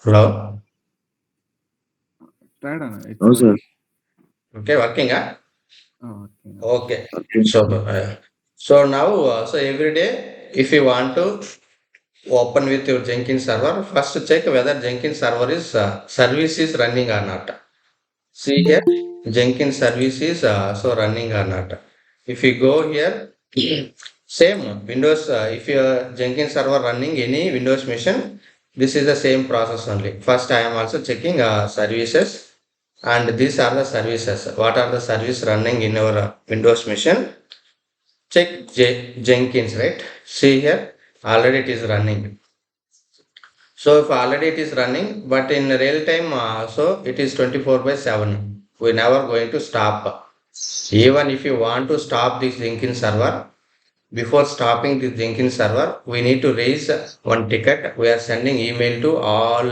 Hello. Tried it's No, sir. working. Okay, working, huh? Oh, okay, okay. Okay. Okay. So now, so every day, if you want to open with your Jenkins server, first check whether Jenkins server is service is running or not. See here, Jenkins service is so running or not. If you go here, same Windows. If your Jenkins server running any Windows machine, this is the same process only. First, I am also checking services, and these are the services. What are the service running in your Windows machine? Check Jenkins, right? See here, already it is running. So if already it is running, but in real time, so it is 24 by 7. We never going to stop. Even if you want to stop this Jenkins server, before stopping the Jenkins server, we need to raise one ticket. We are sending email to all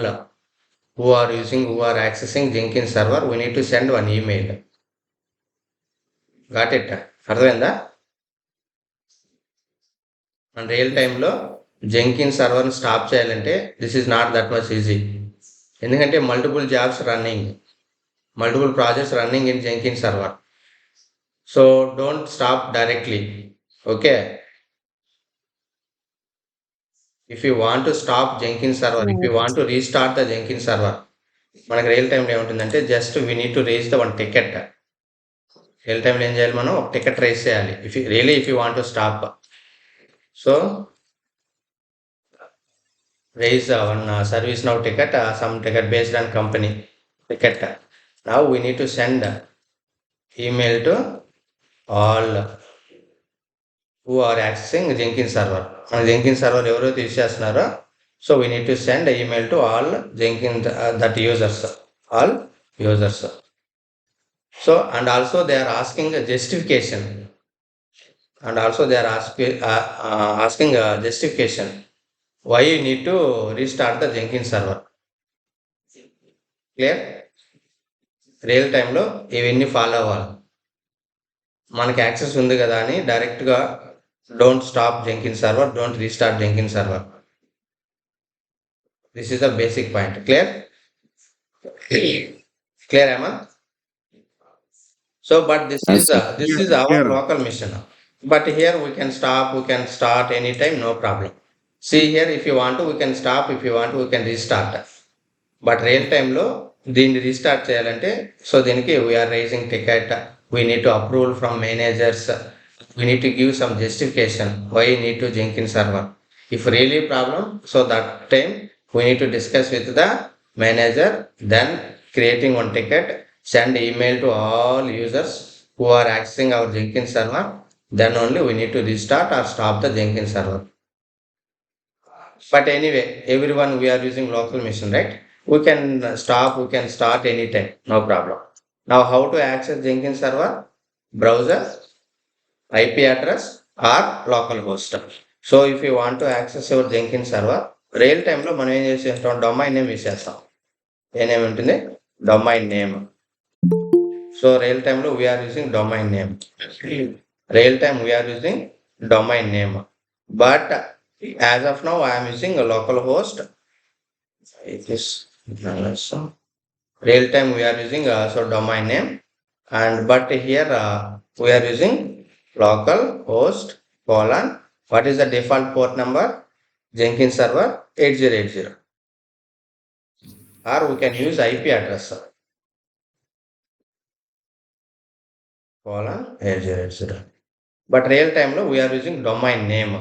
who are accessing Jenkins server. We need to send one email. Got it? అర్థమైందా? మన real Yes, sir. టైంలో Jenkin సర్వర్ని stop చేయాలంటే this is not that much easy. ఎందుకంటే multiple jobs running, multiple projects running in Jenkin server. So don't stop directly. Okay, if you want to stop Jenkin server, if you want to restart the Jenkin server, మనకి real టైంలో ఏముంటుందంటే just we need to raise the one ticket. Real టైంలో ఏం చేయాలి, మనం ఒక ticket raise చేయాలి. If you want to stop, so raise one service now ticket, some ticket based on company ticket. Now we need to send email to all who are accessing Jenkins server. మన Jenkins server ఎవరైతే use చేస్తున్నారో, so we need to send email to all Jenkins that users, all users. So and also they are asking a justification, and also they are asking a justification why you need to restart the Jenkins server. Clear? Real టైంలో ఇవన్నీ follow అవ్వాలి. మనకి access ఉంది కదా అని డైరెక్ట్గా don't stop Jenkin server, don't restart Jenkin server. This is the basic point. Clear? Clear ఏమా? So but this Yes, is sir. this Clear, is our clear. local mission. But here we can stop, we can start anytime, no problem. See here, if you want to we can stop, if you want to we can restart. But real టైంలో దీన్ని restart చేయాలంటే, so దీనికి we are raising ticket, we need to approval from managers, we need to give some justification why need to Jenkin server. If really problem, so that time we need to discuss with the manager, then creating one ticket, send email to all users who are accessing our Jenkins server, then only we need to restart or stop the Jenkins server. But anyway, everyone we are using local machine, right? We can stop, we can start anytime, no problem. Now, how to access Jenkins server? Browser, IP address, or local host. So, if you want to access your Jenkins server, real టైంలో మనం ఏం చేసేస్తాం, domain name ఇచ్చేస్తాం. ఏ name ఉంటుంది? Domain name. So real టైంలో we are using domain name. Real time we are using domain name. But as of now, I am using a local host. It is so real time we are using so domain name, and but here we are using local host colon. What is the default port number? Jenkins server 8080, or we can use IP address colon 8080. But real time లో we are using domain name.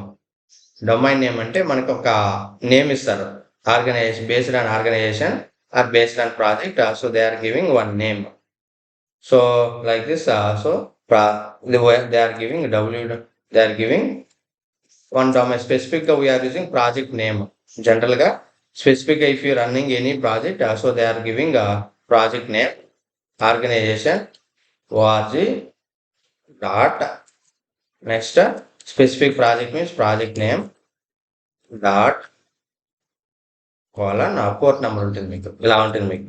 Domain name అంటే మనకు ఒక name ఇస్తారు, organization based on organization or based on project, so they are giving one name. So like this, so they are giving they are giving one domain. Specific గా we are using project name. General గా specific గా if you running any project, so they are giving project name, organization, ORG dot, next specific project means project name dot colon port number ఉంటుంది. మీకు ఇలా ఉంటుంది మీకు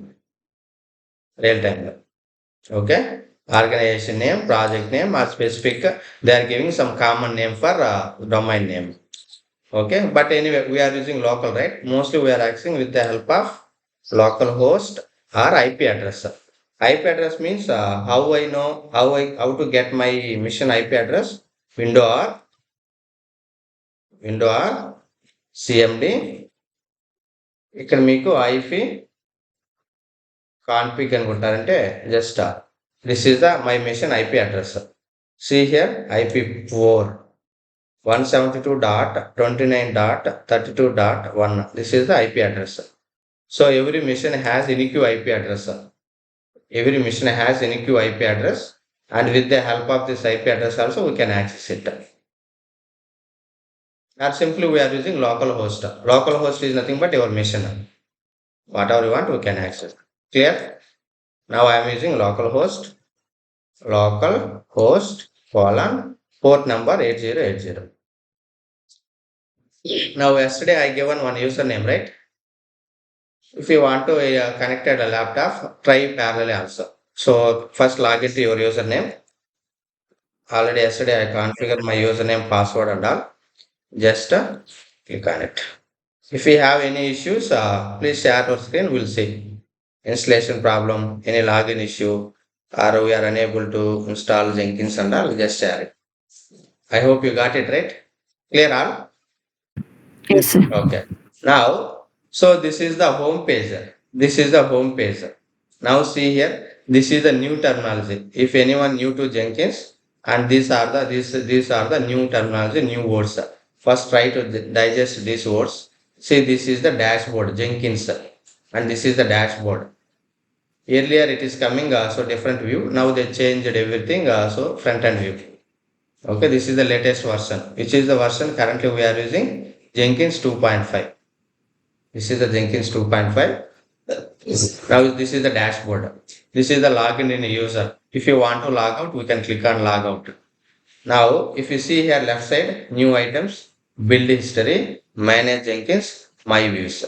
real టైంలో. Okay, organization name, project name are specific, they are giving some common name for domain name. Okay, but anyway we are using local, right? Mostly we are accessing with the help of local host or IP address. IP address means how I know how to get my mission IP address. Window or window or CMD. ఇక్కడ మీకు IP config అని కొట్టారంటే just this is the my machine IP address. See here IP 4 172.29.32.1. This is the IP address. So every mission has unique IP address. Every mission has unique IP address, and with the help of this IP address also we can access it. Or simply we are using local host. Local host is nothing but your mission. Whatever you want, we can access. Clear? Now I am using local host colon port number 8080. Now yesterday I given one username, right? If you want to connect a laptop, try parallel also. So first log into your username. Already yesterday I configured my username, password and all. Just click on it. If you have any issues, please share our screen. We'll see. Installation problem, any login issue, or we are unable to install Jenkins and all, just share it. I hope you got it right. Clear all? Yes, sir. Okay. Now, so this is the home page. This is the home page. Now see here, this is the new terminology. If anyone new to Jenkins, and these are the new terminology, new words. First, try to digest these words. See, this is the dashboard, Jenkins, and this is the dashboard. Earlier, it is coming so different view. Now they changed everything so front end view. Okay, this is the latest version. Which is the version currently we are using Jenkins 2.5. This is the Jenkins 2.5. Now this is the dashboard. This is the login in user. If you want to log out, we can click on log out. Now, if you see here left side, new items, build history, manage Jenkins, my views.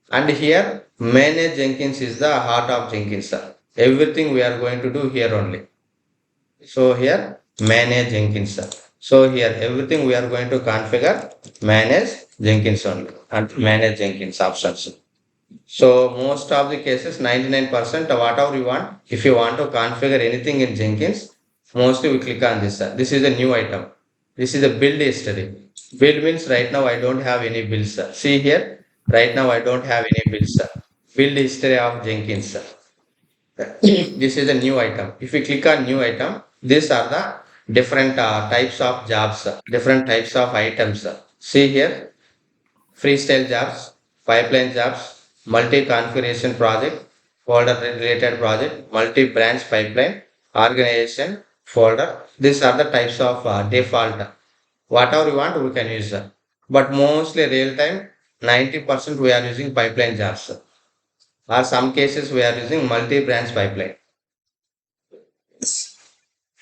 And here, manage Jenkins is the heart of Jenkins. Everything we are going to do here only. So here, manage Jenkins. So here, everything we are going to configure, manage Jenkins only, and manage Jenkins options. So most of the cases, 99%, whatever you want, if you want to configure anything in Jenkins, mostly we click on this. This is a new item. This is a build history. Build means right now I don't have any builds. See here, right now I don't have any builds. Build history of Jenkins. This is a new item. If we click on new item, these are the different types of jobs, different types of items. See here, freestyle jobs, pipeline jobs, multi-configuration project, folder-related project, multi-branch pipeline, organization, folder. These are the types of default. Whatever you want, we can use. But mostly real-time, 90% we are using pipeline jobs. Or some cases we are using multi-branch pipeline.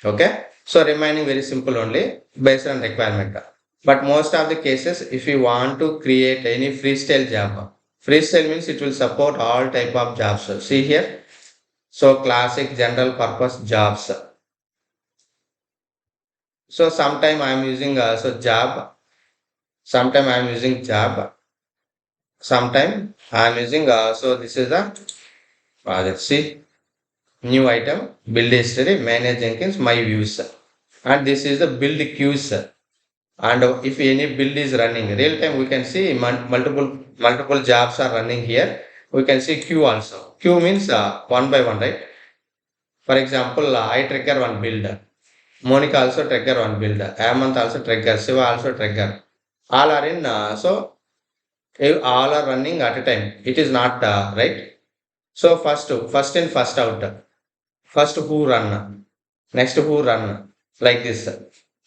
Okay. So remaining very simple only based on requirement. But most of the cases, if you want to create any freestyle job, freestyle means it will support all type of jobs. See here. So classic general purpose jobs. So sometime I am using so job. Sometime I am using job. Sometime I am using so this is the project. See new item, build history, manage Jenkins, my views. And this is the build queues. And if any build is running real time, we can see multiple jobs are running here. We can see queue also. Queue means one by one, right? For example, I trigger one build. Monica also trigger one build. Amant also trigger. Shiva also trigger. All are in. So if all are running at a time. It is not right. So first in, first out. First who run, next who run, like this.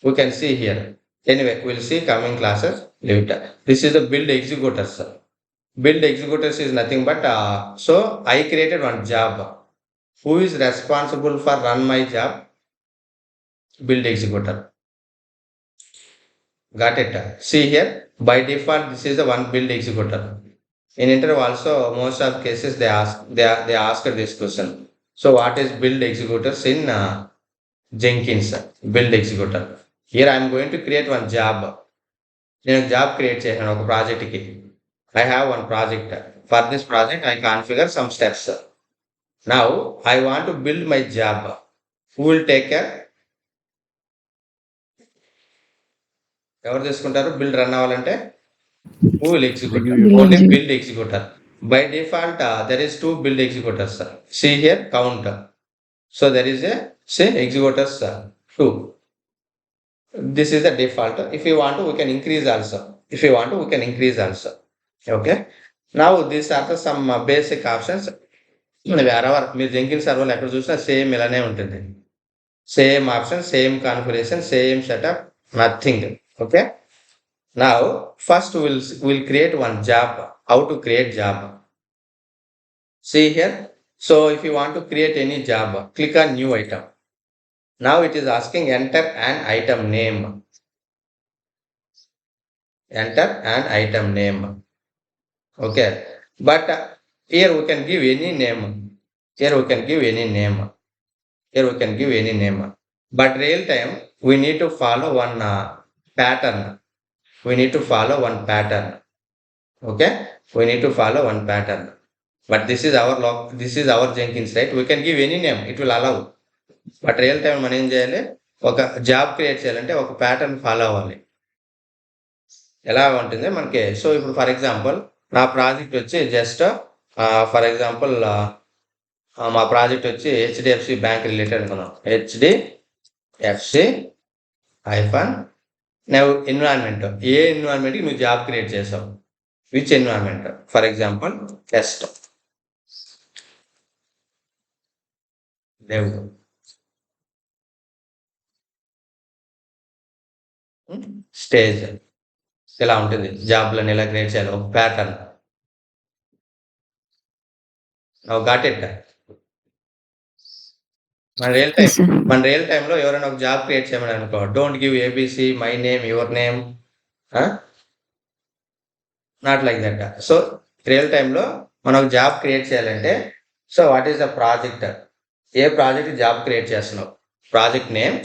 We can see here. Anyway, we'll see coming classes later. This is the build executors. Build executors is nothing but so I created one job. Who is responsible for run my job? Build executor. Got it. See here. By default, this is the one build executor. In interview also, most of cases they ask this question. So what is build executors in Jenkins? Build executor. Here I am going to create one job. నేను job create చేశాను ఒక ప్రాజెక్ట్కి. I have one project. For this project, I configure some steps. Now, I want to build my job. Who will take care? ఎవరు తీసుకుంటారు build run అవ్వాలంటే? Who will execute? Bill Only execute. build executor. By default, there is two build executors. See here, count. So there is a say executors two. This is the default. If you want to, we can increase also. If you want to, we can increase also. Okay. Now these are the some basic options. Wherever మీరు Jenkins సర్వర్లో ఎక్కడ చూసినా same ఇలానే ఉంటుంది. Same option, same configuration, same setup, nothing. Okay. Now first we'll create one job. How to create job? See here. So if you want to create any job, click on new item. Now it is asking enter an item name. Enter an item name. Okay. But here we can give any name. Here we can give any name. Here we can give any name. But real time, we need to follow one pattern. We need to follow one pattern. Okay. We need to follow one pattern. But this is our log. This is our Jenkins, right? We can give any name. It will allow. But real time మనం ఏం చేయాలి? ఒక job create చేయాలంటే ఒక pattern follow అవ్వాలి. ఎలా ఉంటుంది మనకి? సో ఇప్పుడు ఫర్ ఎగ్జాంపుల్ నా ప్రాజెక్ట్ వచ్చి జస్ట్ ఫర్ ఎగ్జాంపుల్ మా ప్రాజెక్ట్ వచ్చి హెచ్డిఎఫ్సి బ్యాంక్ రిలేటెడ్ అనుకున్నాం. హెచ్డిఎఫ్సి ఐఫాన్ నువ్వు ఎన్విరాన్మెంట్, ఏ ఎన్విరాన్మెంట్కి నువ్వు జాబ్ క్రియేట్ చేసావు? Which environment? For example test dev stage. ఇలా ఉంటుంది. జాబ్లను ఎలా క్రియేట్ చేయాలి? ఒక pattern. Now got it. Yes, sir. మన రియల్ టైంలో ఎవరైనా ఒక జాబ్ క్రియేట్ చేయమని అనుకో, don't give ABC, my name, your name, not like that. So real టైంలో మనం ఒక జాబ్ క్రియేట్ చేయాలంటే, so what is the project? ఏ ప్రాజెక్ట్ జాబ్ క్రియేట్ చేస్తున్నావు? Project name.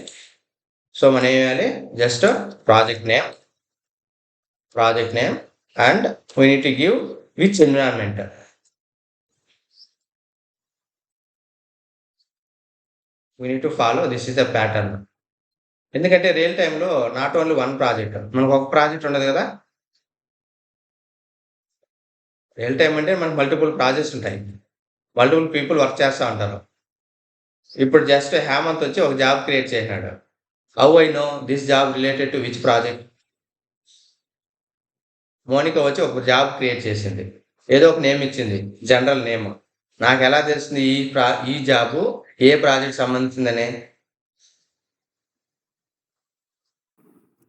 సో మనం ఏం చేయాలి? Just project name and we need to give which environment. We need to follow this is the pattern. ఎందుకంటే real టైంలో not only one project, మనకు ఒక project ఉండదు కదా. రియల్ టైం అంటే మనకు మల్టిపుల్ ప్రాజెక్ట్స్ ఉంటాయి, మల్టిపుల్ పీపుల్ వర్క్ చేస్తూ ఉంటారు. ఇప్పుడు జస్ట్ హేమంత్ వచ్చి ఒక జాబ్ క్రియేట్ చేసినాడు. How I know this job related to which project? Monica వచ్చి ఒక జాబ్ క్రియేట్ చేసింది, ఏదో ఒక నేమ్ ఇచ్చింది, జనరల్ నేమ్. నాకు ఎలా తెలుస్తుంది ఈ జాబు ఏ ప్రాజెక్ట్ సంబంధించిందనే?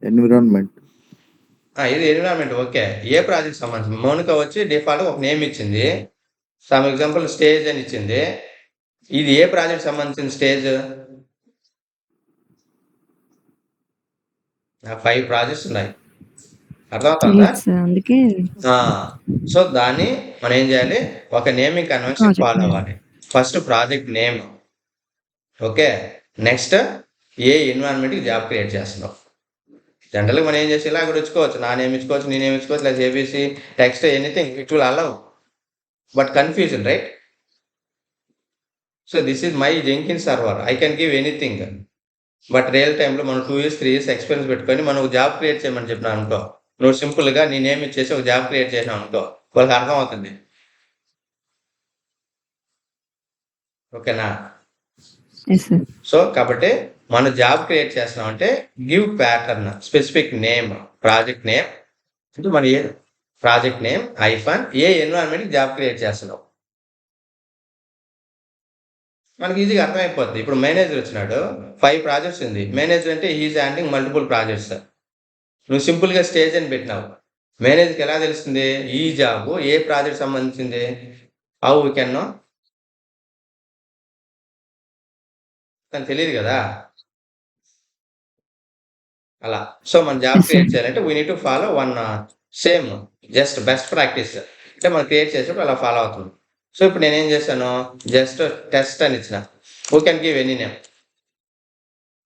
ఎన్విరాన్మెంట్. ఇది ఎన్విరాన్మెంట్. ఓకే. ఏ ప్రాజెక్ట్ సంబంధించింది? మోనిక వచ్చి డిఫాల్ట్ ఒక నేమ్ ఇచ్చింది, సమ్ ఎగ్జాంపుల్ స్టేజ్ అని ఇచ్చింది. ఇది ఏ ప్రాజెక్ట్ సంబంధించిన స్టేజ్? 5 ప్రాజెక్ట్స్ ఉన్నాయి. అర్థమవుతుందా? అందుకే సో దాన్ని మనం ఏం చేయాలి? ఒక నేమింగ్ కన్వెన్షన్ ఫాలో అవ్వాలి. First project name. Okay. Next ఏ ఎన్విరాన్మెంట్కి జాబ్ క్రియేట్ చేస్తున్నావు? జనరల్గా మనం ఏం చేసి ఇలా కూడా ఇచ్చుకోవచ్చు, నా నేమ్ ఇచ్చుకోవచ్చు, నీ నేమ్ ఇచ్చుకోవచ్చు, లేదా ABC text anything, it will allow. But confusion, right? So this is my Jenkins server, I can give anything. But real టైంలో మనం 2 years 3 years ఎక్స్పీరియన్స్ పెట్టుకొని మనం ఒక జాబ్ క్రియేట్ చేయమని చెప్పినా అనుకో, నువ్వు సింపుల్గా నీ నేమ్ ఇచ్చేసి ఒక జాబ్ క్రియేట్ చేసినావు అనుకో, వాళ్ళకి అర్థం అవుతుంది. ఓకేనా? సో కాబట్టి మనం జాబ్ క్రియేట్ చేస్తున్నాం అంటే give pattern, specific name, project name అంటే మన ఏ ప్రాజెక్ట్ నేమ్ ఐఫాన్ ఏ ఎన్విరాన్మెంట్కి జాబ్ క్రియేట్ చేస్తున్నావు మనకి ఈజీగా అర్థమైపోద్ది. ఇప్పుడు మేనేజర్ వచ్చినాడు, 5 ప్రాజెక్ట్స్ ఉంది. మేనేజర్ అంటే ఈజ్ హ్యాండింగ్ మల్టిపుల్ ప్రాజెక్ట్స్. నువ్వు సింపుల్గా స్టేజ్ అని పెట్టినావు, మేనేజర్కి ఎలా తెలుస్తుంది ఈ జాబ్ ఏ ప్రాజెక్ట్ సంబంధించింది? How we can know? తను తెలియదు కదా అలా. సో మన జాబ్ క్రియేట్ చేయాలంటే we need to follow one same just best practice. అంటే మనం క్రియేట్ చేసేటప్పుడు అలా ఫాలో అవుతుంది. సో ఇప్పుడు నేనేం చేశాను, జస్ట్ టెస్ట్ అని ఇచ్చిన. We can give any name.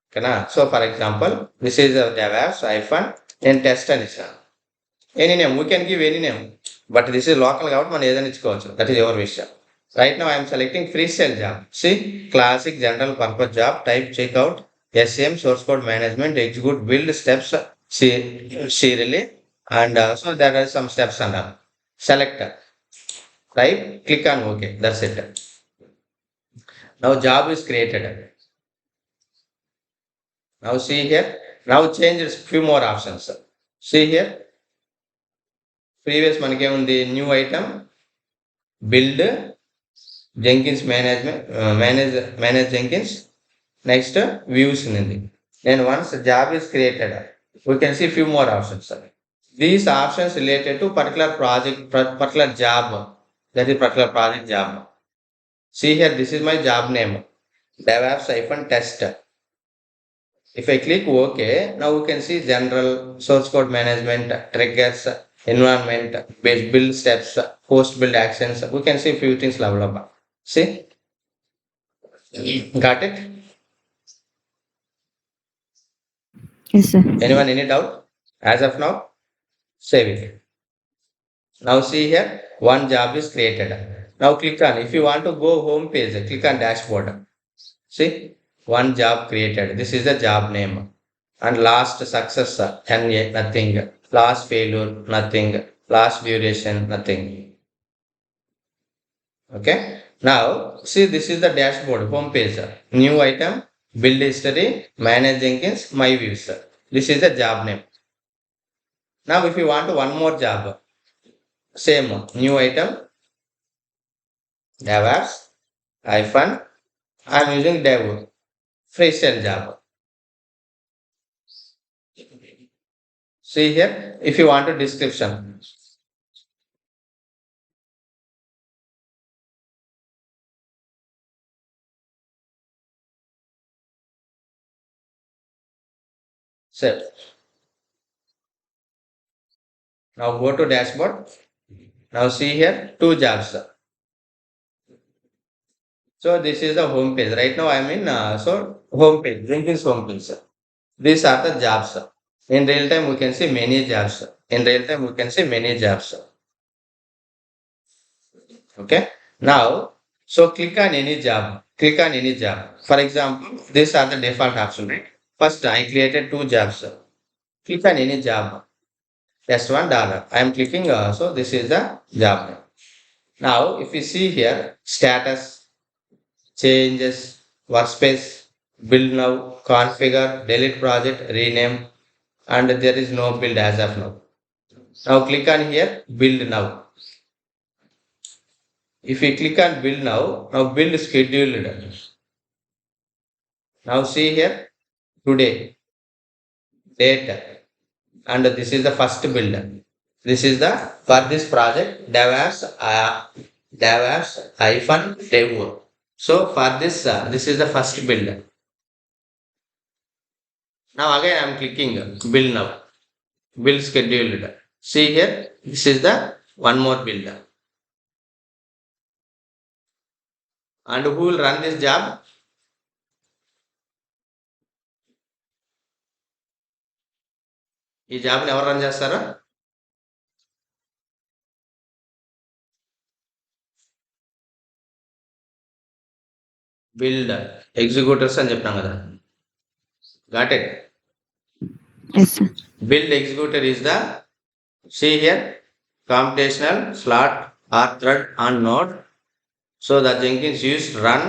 ఓకేనా? So for example this is DevOps hyphen, నేను టెస్ట్ అని ఇచ్చిన. Any name, we can give any name. But this is local కాబట్టి మనం ఏదైనా ఇచ్చుకోవచ్చు. దట్ ఈస్ యువర్ విషయం. Right now I'm selecting free style job. See classic general purpose job, type checkout, SCM, source code management, execute, build steps serially, and so there are some steps under. Select, type, click on OK. That's it. Now job is created. Now see here. Now change few more options. See here. Previous మనకి ఏముంది? New item, build, Jenkins management, manage Jenkins. Next, views ఉంది. Then once job is created, we can see few more options. These options related to particular project, particular job. That is particular project job. See here, this is my job name. DevOps-test. If I click OK, now we can see general, source code management, triggers, environment, build steps, post build actions. We can see few things. Blah, blah, blah. See? Got it? Yes, sir. Anyone any doubt? As of now, save it. Now see here, one job is created. Now click on, if you want to go home page, click on dashboard. See, one job created. This is the job name. And last success, NA, nothing. Last failure, nothing. Last duration, nothing. Okay. Now, see, this is the dashboard, home page. New item, build history, manage Jenkins, my views. This is the job name. Now, if you want one more job, same new item, DevOps, hyphen, I'm using Dev, freestyle job. See here, if you want a description, set. Now go to dashboard. Now see here, two jobs. So this is the home page. Right now I'm in home page, Jenkins home page. These are the jobs. In real time, we can see many jobs. In real time, we can see many jobs. Okay. Now, so click on any job. Click on any job. For example, these are the default option, right? First, I created two jobs. Click on any job. That's $1. I am clicking. So this is the job. Now, if you see here, status, changes, workspace, build now, configure, delete project, rename, and there is no build as of now. Now click on here, build now. If we click on build now build scheduled. Now see here, today, date, and this is the first build. This is the, for this project, DevOps hyphen dev. So for this, this is the first build. Now again I am clicking build now, build scheduled. See here, this is the one more build. And who will run this job? ఈ జాబ్ని ఎవరు run చేస్తారో? Build executors అని చెప్పినాం కదా. Got it? Yes, sir. Build executor is the, see here, computational slot or thread on node. So the Jenkins used run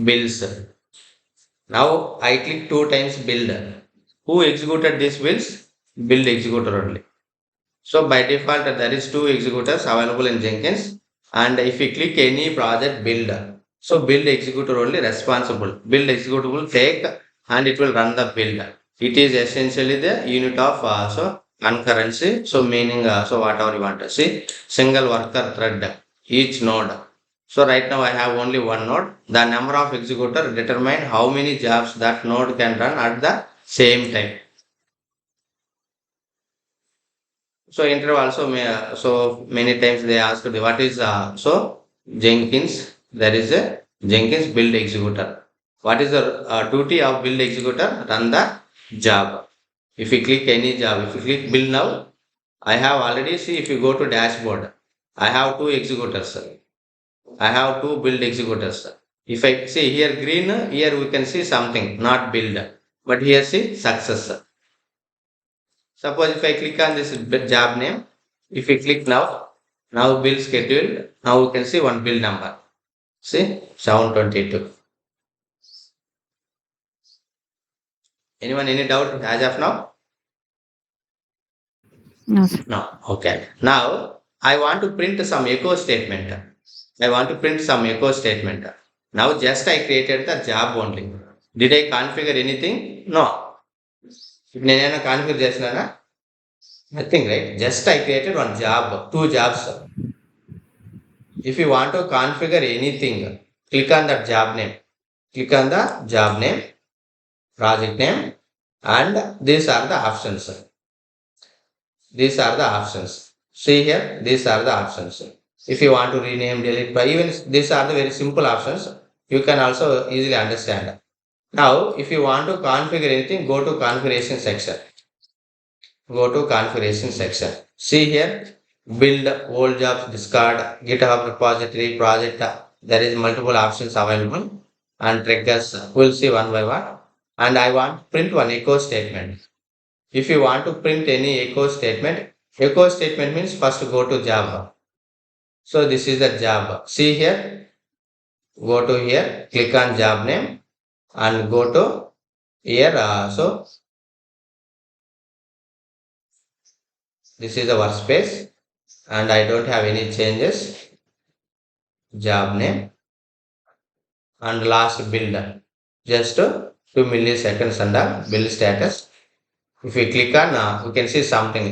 builds. Now I click two times build. Who executed these builds? Build executor only. So by default, there is two executors available in Jenkins. And if we click any project build, so build executor only responsible. Build executor will take and it will run the build. It is essentially the unit of concurrency. So meaning, so whatever you want to see, single worker thread, each node. So right now I have only one node. The number of executor determine how many jobs that node can run at the same time. So interview also may, so many times they asked what is Jenkins. There is a Jenkins build executor. What is the duty of build executor? Run the job. If you click any job, if you click build now, I have already see, if you go to dashboard, I have two executors. I have two build executors. If I see here green, here we can see something, not build. But here see success. Suppose if I click on this job name, if we click now, now build schedule, now we can see one build number. See, 722. Anyone any doubt as of now? No, sir. No. Okay. Now I want to print some echo statement. I want to print some echo statement. Now just I created the job only. Did I configure anything? No. నేనైనా configure చేసినానా? Nothing, right? Just I created one job, two jobs. If you want to configure anything, click on that job name. Click on the job name, project name, and these are the options. These are the options. See here, these are the options. If you want to rename, delete, but even these are the very simple options. You can also easily understand. Now, if you want to configure anything, go to configuration section. Go to configuration section. See here, build, old jobs, discard, GitHub repository, project. There is multiple options available and triggers. We'll see one by one. And I want to print one echo statement. If you want to print any echo statement means first go to Java. So this is the job. See here, go to here, click on job name and go to here. So this is the workspace and I don't have any changes. Job name and last build. Just 2 milliseconds under build status. If we click on, we can see something.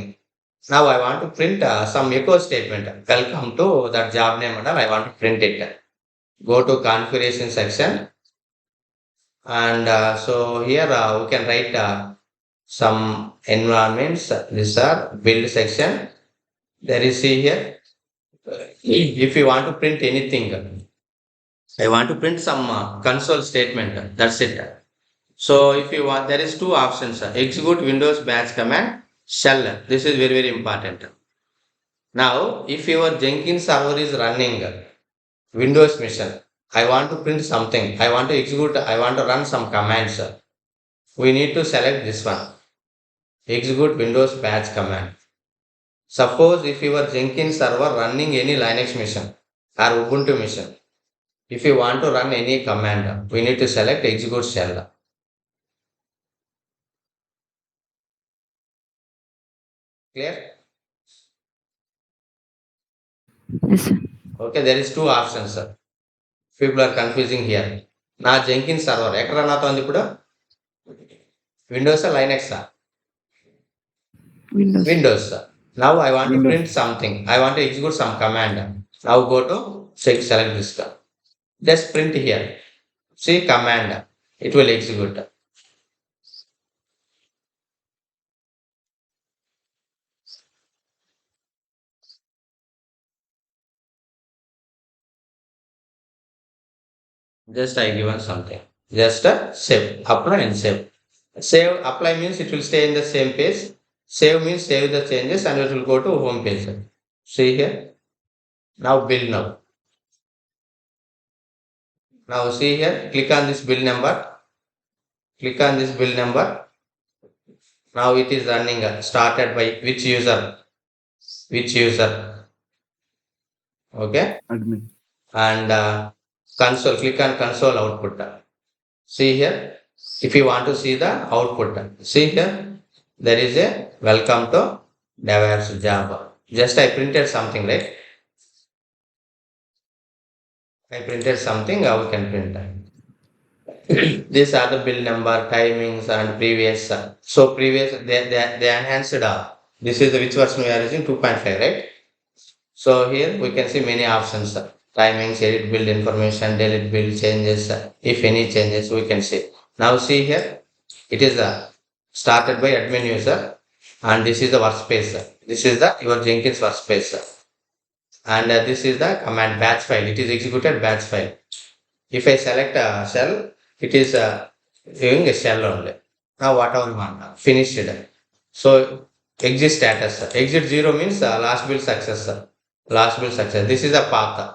Now I want to print some echo statement. Welcome to that job name and I want to print it. Go to configuration section and so here we can write some environments. These are build section. There is see here. If you want to print anything, I want to print some console statement. That's it. So if you want, there is two options. Execute Windows batch command, shell. This is very, very important. Now, if your Jenkins server is running Windows mission, I want to print something. I want to execute, I want to run some commands. We need to select this one. Execute Windows batch command. Suppose if your Jenkins server running any Linux mission or Ubuntu mission, if you want to run any command, we need to select execute shell. Clear? Yes, sir. Okay, there is two options. People are confusing here. నా జెంకిన్ server ఎక్కడ run అవుతుంది ఇప్పుడు? Windows Linux? Windows. Windows. Now I want to Windows. print something. I want to execute some command. Now go to select this. Just print here. See command. It will execute. Just I given something. Just save. Apply and save. Save, apply means it will stay in the same page. Save means save the changes and it will go to home page. See here. Now build now. Now see here. Click on this build number. Click on this build number. Now it is running. Started by which user? Which user? Okay. Admin. And console. Click on console output. See here. If you want to see the output, see here. There is a welcome to DevOps Java. Just I printed something, right? I printed something. We can print. These are the build number, timings, and previous. So previous they enhanced. This is the which version we are using 2.5, right? So here we can see many options. Timings, edit build information, delete build changes. If any changes, we can see. Now see here, it is started by admin user, and this is the workspace. This is the your Jenkins workspace, and this is the command batch file. It is executed batch file. If I select a shell, it is doing a shell only. Now whatever we want, finished. So exit status. Exit 0 means last build success. Last build success. This is a path.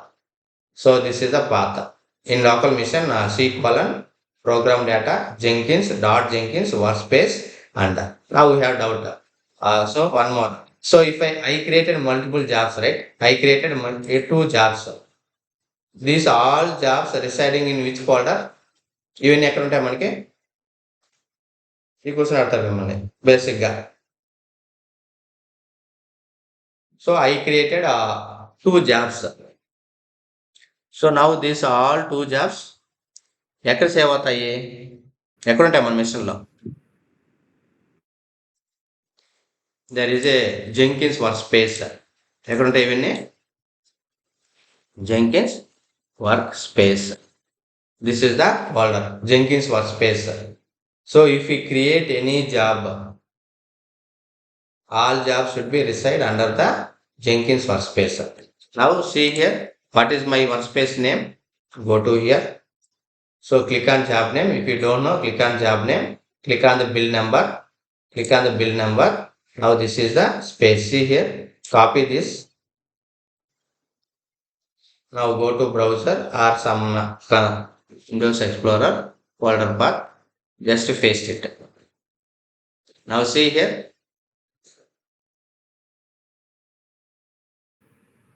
So this is the path. In local mission, C colon program data Jenkins dot Jenkins workspace and now we have doubt. So one more. So if I created multiple jobs, right? I created two jobs. These all jobs residing in which folder? ఇవన్నీ ఎక్కడ ఉంటాయి మనకి ఈ question అడతారు మిమ్మల్ని basic గా. So I created two jobs. So now these all two jobs ఎక్కడ save అవుతాయి? ఎక్కడ ఉంటాయి మన మిషన్ లో? There is a Jenkins work space. ఎక్కడ ఉంటాయి ఇవన్నీ? Jenkins work space. This is the folder Jenkins work space. So if you create any job, all jobs should be reside under the Jenkins workspace. Now see here, what is my workspace name? Go to here. So click on job name. If you don't know, click on job name. Click on the bill number. Click on the bill number. Now this is the space. See here. Copy this. Now go to browser or some Windows Explorer folder path. Just paste it. Now see here.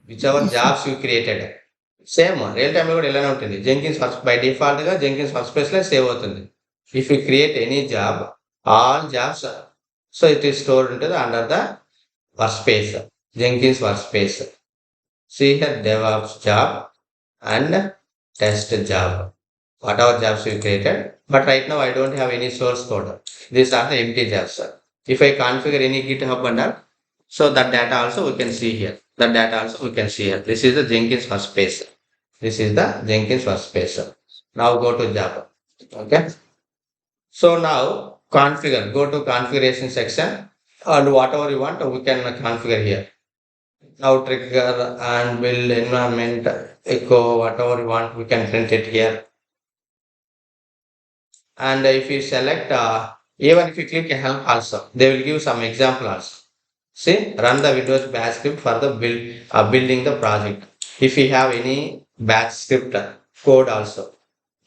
Whichever Yes, sir. jobs you created. Same real టైంలో కూడా ఇలానే ఉంటుంది. Jenkins work by default గా Jenkins work space లో save అవుతుంది. If you create any job, all jobs so it is stored ఉంటుంది under the workspace, Jenkins work space. See here DevOps job and test job, whatever jobs you created. But right now I don't have any source code. These are the empty jobs. If I configure any GitHub and all, so that data also we can see here. That data also we can see here. This is the Jenkins workspace. This is the Jenkins workspace. Now go to Java. Okay. So now configure. Go to configuration section and whatever you want we can configure here. Now trigger and build environment echo whatever you want we can print it here. And if you select even if you click help also they will give some example also. See, run the Windows bash script for the building the project. If you have any bash script code also,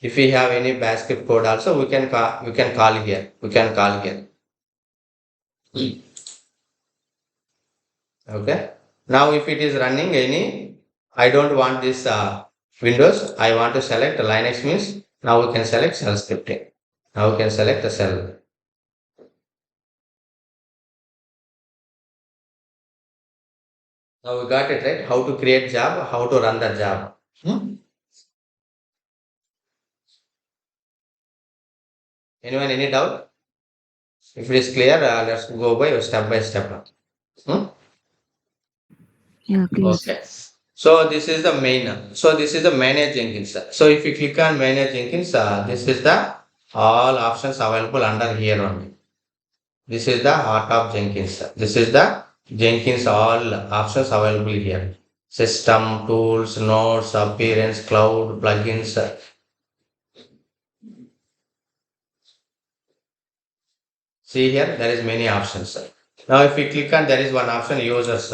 if we have any bash script code also we can call here. We can call here. Okay. Now if it is running any, I don't want this Windows. I want to select Linux means now we can select shell scripting. Now we can select the shell. Now we got it right. How to create job, how to run the job. Anyone any doubt? If it is clear, let's go by step. Yeah, clear, sir. Okay. So this is the main. So this is the manage Jenkins. So if you click on manage Jenkins, this is the all options available under here only. This is the heart of Jenkins. This is the Jenkins all options available here. System, tools, nodes, appearance, cloud, plugins. See here, there is many options. Now if we click on, there is one option users.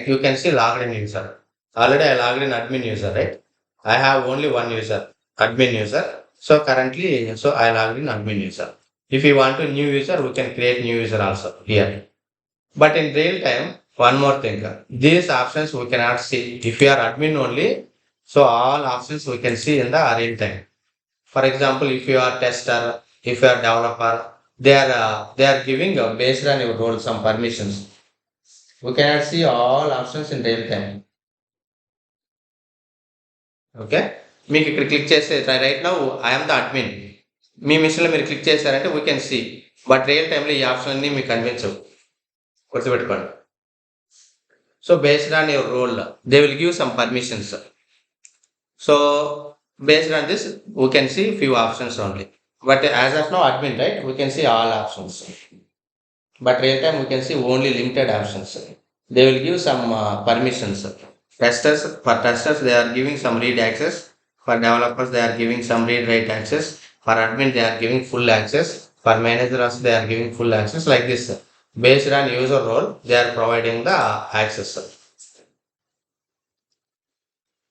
You can see logged in user. Already I logged in admin user, right? I have only one user, admin user. So currently, so I logged in admin user. If you want a new user, we can create new user also here. But in real time, one more thing, these options we cannot see. If you are admin only, so all options we can see in the real time. For example, if you are tester, if you are developer, they are giving based on your role some permissions. We cannot see all options in real time. Okay. మీకు ఇక్కడ click చేస్తే right now I'm the admin. మీ మిషన్లో మీరు click చేశారంటే we can see. But real టైంలో ఈ option అన్ని మీకు కనిపించవు. గుర్తుపెట్టుకోండి. So based on your role they will give some permissions. So based on this we can see few options only. But as of now admin right we can see all options. But real time we can see only limited options. They will give some permissions. For testers they are giving some read access. For developers they are giving some read write access. For admin they are giving full access. For managers they are giving full access like this. Based on user role they are providing the access.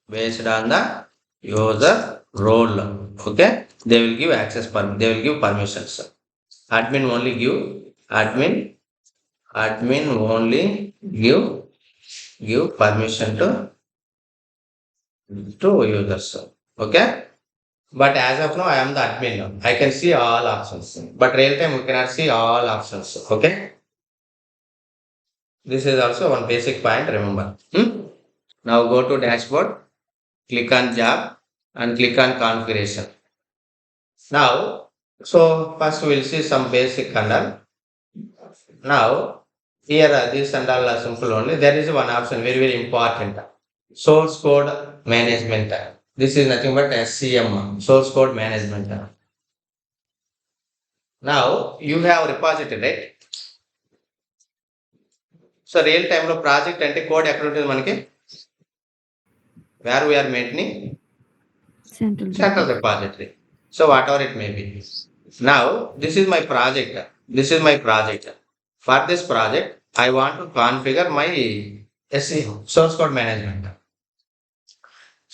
based on the user role. Okay, they will give access they will give permissions. Admin only give admin admin only give permission to users. Okay, but as of now I am the admin now. I can see all options, but real time we cannot see all options. Okay, this is also one basic point, remember. Now go to dashboard, click on job and click on configuration. Now, so first we'll see some basic kernel. Now, here this and all are simple only. There is one option very very important. Source code management. This is nothing but SCM, source code management. Now you have repository, right? So real time లో project అంటే code ఎక్కడ ఉంటుంది మనకి? Where we are maintaining Central central repository. repository. So whatever it may be. Now this is my project. This is my project. For this project, I want to configure my SE source code management.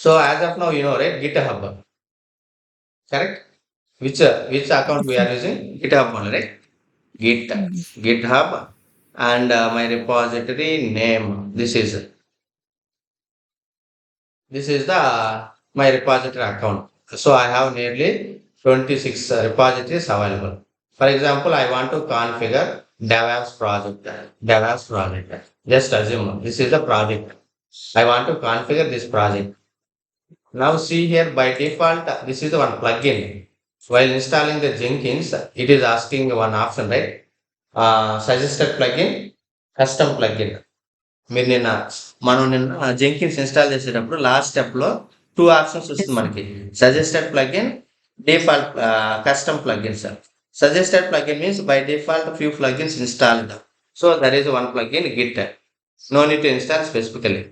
So as of now, you know, right? GitHub, correct? Which account Yes, we sir. are using? GitHub only, right? Git, Yes. GitHub, and my repository name. This is the my repository account. So I have nearly 26 repositories available. For example, I want to configure DevOps project. DevOps project. Just assume this is the project. I want to configure this project. Now see here by default, this is the one plugin. While installing the Jenkins, it is asking one option, right? Suggested plugin, custom plugin. మీరు నిన్న మనం నిన్న Jenkins install చేసేటప్పుడు last step లో two options వస్తుంది Yes, sir. మనకి, suggested plugin, default custom plugins. Suggested plugin means by default few plugins installed. So there is one plugin Git, no need to install specifically,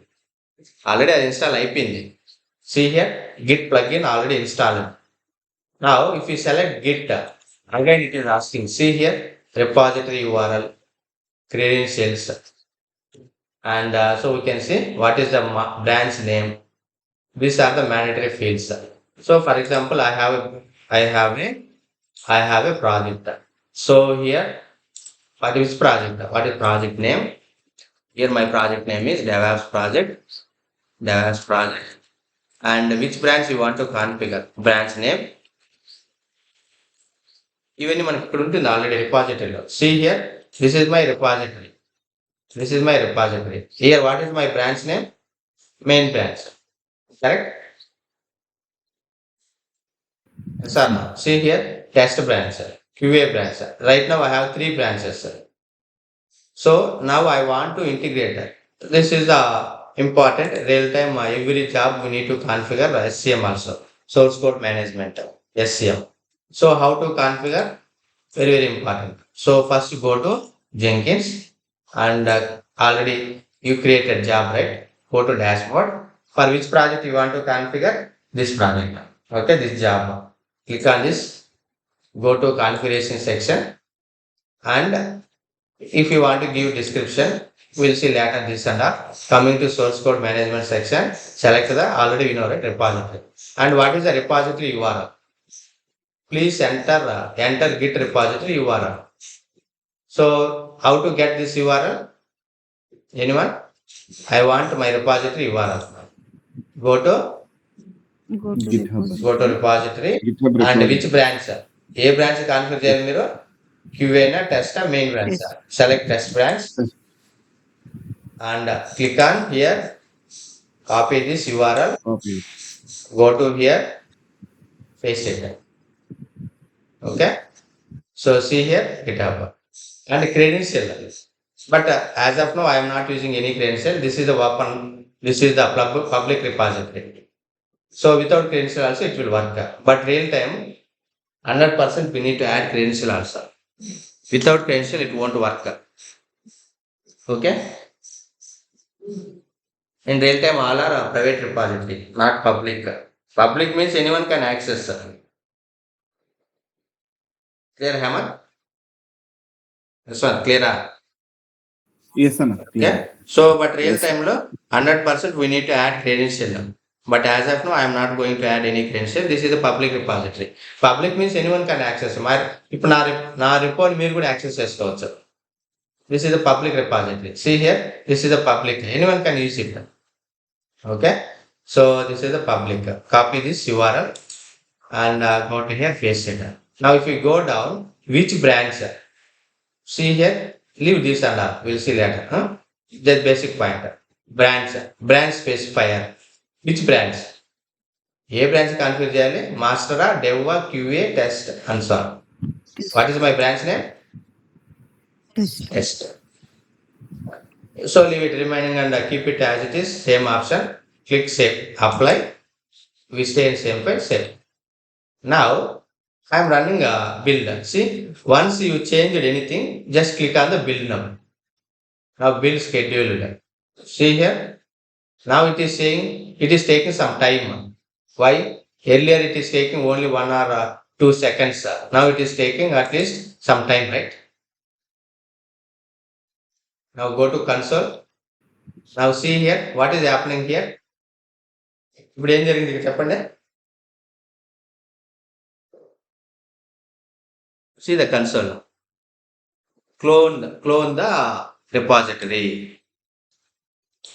already అది install అయిపోయింది. See here, git plugin already installed. Now if you select git, again it is asking, see here, repository URL, credentials, and so we can see what is the branch name. These are the mandatory fields. So for example, I have a I have a project. So here, what is project? What is project name? Here my project name is DevOps project. DevOps project. And which branch you want to configure? Branch name. ఇవన్నీ మనకి ఇక్కడ ఉంటుంది already రిపాజిటరీలో. See here, this is my repository. This is my repository. Here, what is my branch name? Main branch. Correct? Yes or no? See here, test branch, QA branch. Right now I have three branches. So now I want to integrate that. This is the important real time. Every job we need to configure SCM also, source code management, SCM. So how to configure? Very very important. So first go to Jenkins, and already you created job, right? Go to dashboard. For which project you want to configure? This project. Okay, this job. Click on this. Go to configuration section, and if you want to give description, we'll see later this and that. Coming to source code management section, select the already you know, right, repository. And what is the repository URL? Please enter git repository URL. So how to get this URL? Anyone? I want my repository URL. Go to Go to GitHub. repository. repository, GitHub and repository. which branch? ఏ branch configure చేయాలి మీరు? QA నా test main branch? Yes. Select test branch and click on here, copy this URL, Copy. go to here, paste it. Okay, so see here GitHub and credential. But as of now I am not using any credential. This is the open, this is the public repository. So without credential also it will work, but real time 100% we need to add credential also. Without credential it won't work. Okay, in real time all are private repository, not public. Public means anyone can access. Clear, Hemant? This one clear? Yes, Anna. Okay, so but real Yes. time lo 100% we need to add credential. But as of now, I am not going to add any credential. This is a public repository. Public means anyone can access. ఇప్పుడు నా report మీరు కూడా access చేసుకోవచ్చు. This is a public repository. See here, this is a public. Anyone can use it. Okay. So this is the public. Copy this URL and go to here, paste it. Now if you go down, which branch? See here, leave this and all. We'll see later. Huh? Just basic point. Branch specifier. Which branch? ఏ branch configure చేయాలి? మాస్టరా, డెవ్వా, QA, test and so on. Test. What is my branch name? Test. Test. So leave it remaining and keep it as it is. Same option. Click save. Apply. We stay in same file. Save. Now I am running a build. See, once you changed anything, just click on the build now. Now build scheduled. See here. Now it is saying it is taking some time. Why? Earlier it is taking only 1 or 2 seconds. Now it is taking at least some time, right? Now go to console. Now see here what is happening here. ఇప్పుడు ఏం జరిగింది ఇక్కడ చెప్పండి. See the console. Clone the repository.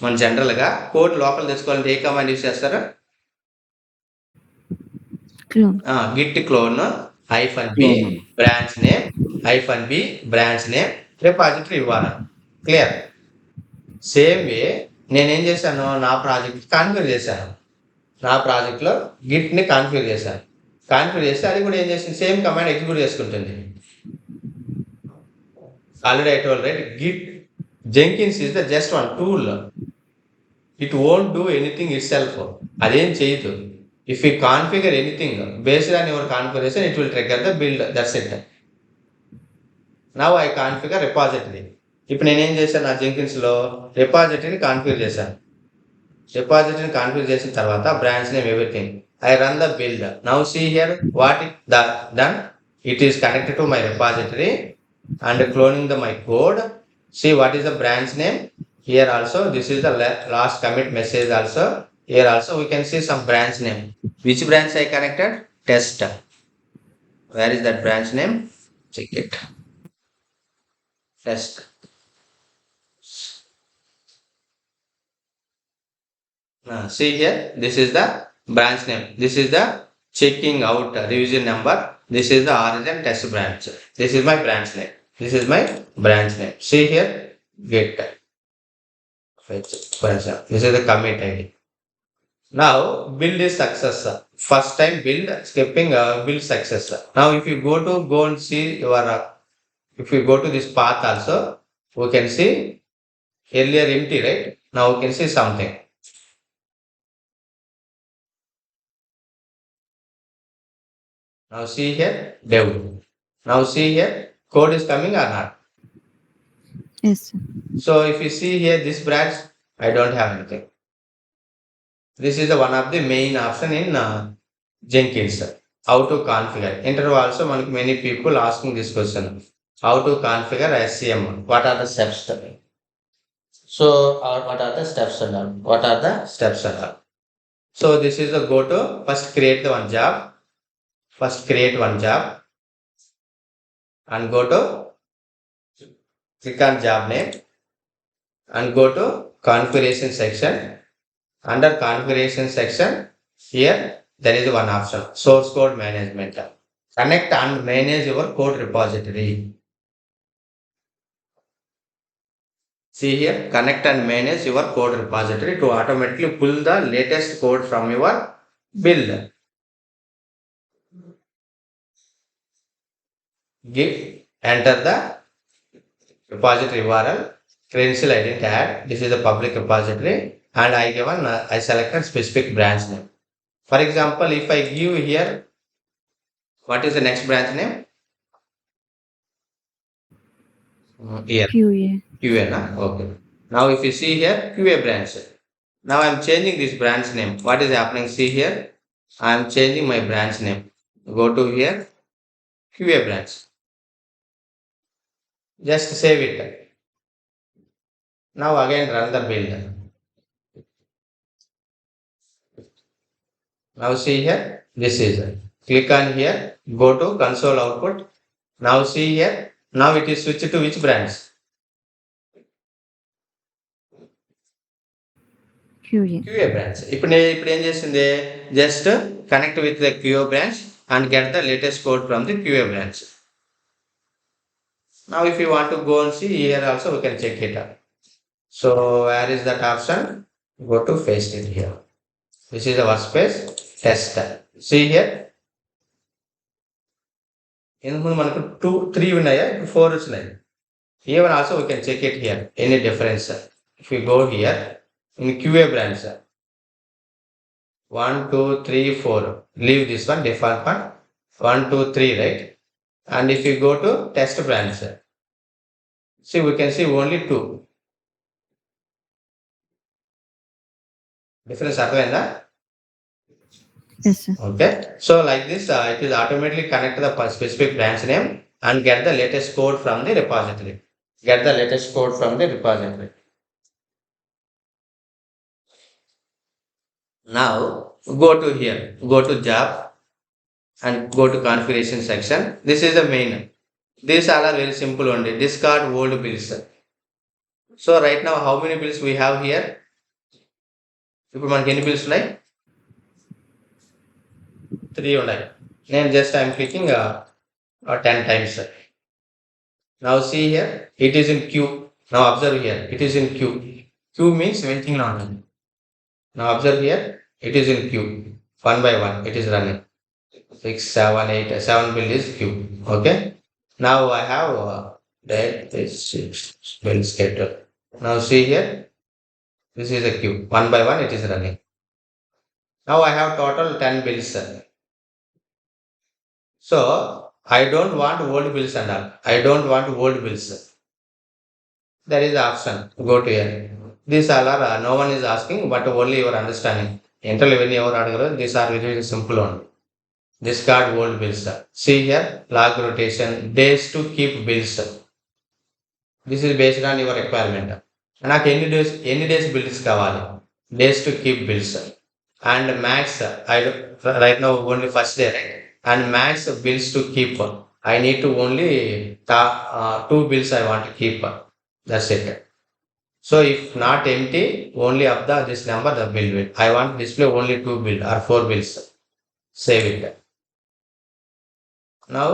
మన జనరల్గా code లోపల తెచ్చుకోవాలంటే ఏ command use చేస్తారా? Clone. Git clone -b Clone. Branch name -b branch name repository ఇవ్వాలి. క్లియర్? సేమ్ వే నేనేం చేశాను, నా ప్రాజెక్ట్ కాన్ఫిగర్ చేశాను. నా ప్రాజెక్ట్లో గిట్ని కాన్ఫిగర్ చేశాను. కాన్ఫిగర్ చేస్తే అది కూడా ఏం చేసింది, సేమ్ కమాండ్ ఎగ్జిక్యూట్ చేసుకుంటుంది. Already I told right, Git Jenkins is the just one tool. It won't do anything it self. అదేం చేయదు. If you configure anything based on your configuration, it will trigger the build. That's it. Now I configure repository. ఇప్పుడు నేనేం చేశాను, నా జెంకిన్స్లో రిపాజిటరీని configure చేశాను. రిపాజిటరీని configure చేసిన తర్వాత branch name everything. I run the build. Now see here what it done. It is connected to my repository and cloning my code. See what is the branch name. Here also this is the last commit message also. Here also we can see some branch name. Which branch I connected? Test. Where is that branch name? Check it. Test. See here, this is the branch name. This is the checking out revision number. This is the origin test branch. This is my branch name. This is my branch name. See here, get fetch. For example, this is the commit ID. Now build is success. First time build, skipping build success. Now if you go and see your if you go to this path also, we can see earlier empty, right? Now we can see something. Now see here, dev. Now see here, code is coming or not? Yes, sir. So if you see here, this branch, I don't have anything. This is the one of the main option in Jenkins. How to configure. Interview also, many people asking this question. How to configure SCM? What are the steps? So, what are the steps and all? What are the steps and all? So this is the go to. First create the one job. First create one job and go to click on job name and go to configuration section. Under configuration section, here there is one option, source code management. Connect and manage your code repository. See here, connect and manage your code repository to automatically pull the latest code from your build. Enter the repository URL. Credential I didn't add. This is the public repository, and I selected specific branch name. For example, if I give here, what is the next branch name? Here, QA. QA. Okay. Now if you see here, QA branch. Now I am changing this branch name. What is happening? See here, I am changing my branch name. Go to here, QA branch. Just save it. Now again run the build. Now see here, this is it. Click on here, go to console output. Now see here, now it is switched to which branch? QA. QA branch. ఇప్పుడు ఏం చేసింది? Just connect with the QA branch and get the latest code from the QA branch. Now if you want to go and see here also we can check it out. So where is that option? Go to paste it here. This is the workspace test. See here. ఇంతకుముందు మనకు 3 ఉన్నాయా? ఇప్పుడు 4 వచ్చినాయి. Even also we can check it here. Any difference? If we go here in QA branch, 1, 2, 3, 4. Leave this one default one. 1, 2, 3, right? And if you go to test branch, see we can see only 2. Difference అర్థమైందా? Yes, sir. Okay. So like this, it is automatically connect to the specific branch name and get the latest code from the repository. Get the latest code from the repository. Now go to here, go to job and go to configuration section. This is the main. These all are very simple only. Discard old bills. So right now how many bills we have here? ఇప్పుడు మనకి ఎన్ని bills ఉన్నాయి? 3 ఉన్నాయి. నేను just I'm clicking 10 times. Now see here, it is in queue. Now observe here, it is in queue. Queue means waiting on. Now observe here, it is in queue. One by one, it is running. 6, 7, 8, 7 bill is queue. Okay. Now I have this bill schedule. Now see here, this is a queue. One by one, it is running. Now I have total 10 bills. So I don't want old bills and all. I don't want old bills. There is the option. Go to here. These all are no one is asking, but only your understanding. Enter when you are these are very, very simple only. Discard old bills. See here, log rotation, days to keep bills. This is based on your requirement. నాకు ఎన్ని days bills కావాలి? Days to keep bills and max I right now only first day right and max bills to keep I need to only 2 bills I want to keep. That's it. So if not empty, only of the this number the bill will. I want display only 2 bill or 4 bills. Save it. Now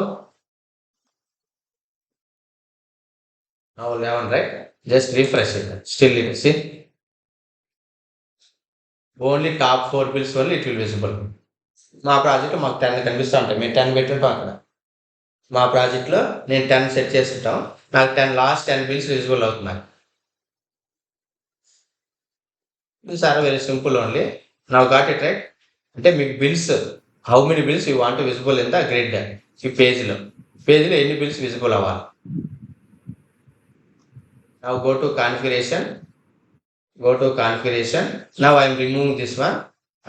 11, right? Just refresh it. Still it see. Only top 4 bills only it will visible. మా ప్రాజెక్ట్లో మాకు 10 కనిపిస్తూ ఉంటాయి. మీరు 10 పెట్టారు అక్కడ. మా ప్రాజెక్ట్లో నేను 10 సెట్ చేసుకుంటాం. నాకు 10 లాస్ట్ 10 బిల్స్ విజిబుల్ అవుతున్నాయి. These are very simple only. Now got it right? అంటే మీకు bills how many bills you want visible in the grid ఈ పేజ్లో ఎన్ని బిల్స్ విజిబుల్ అవ్వాలి? Now go to configuration. Now I am removing this one.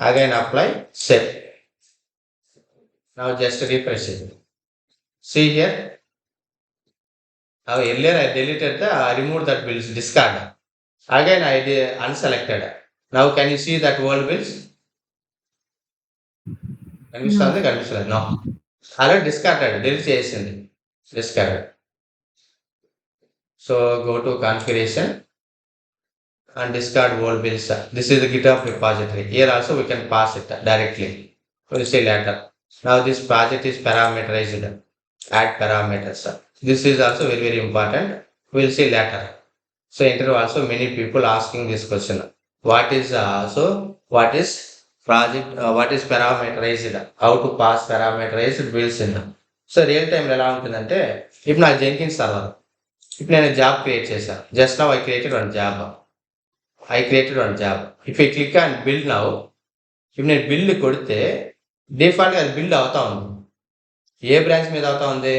Again apply set. Now just refresh it. See here. Now earlier I deleted I removed that bills discard. Again I unselected. Now can you see that old bills? కనిపిస్తుంది? No. Already discarded. Delete చేసింది. Discarded. So go to configuration and discard old bills. This is the GitHub repository. Here also we can pass it directly. We'll see later. Now this project is parameterized. Add parameters. This is also very, very important. We'll see later. So interview also many people asking this question. What is project? What is parameterized? How to pass parameterized bills in? So real time ఎలా ఉంటుందంటే ఇప్పుడు నాకు Jenkins server ఇప్పుడు నేను job create చేశాను. Just now I created one job. If I click on build now, ఇప్పుడు నేను build కొడితే డిఫాల్ట్గా అది బిల్డ్ అవుతా ఉంది. ఏ బ్రాంచ్ మీద అవుతా ఉంది?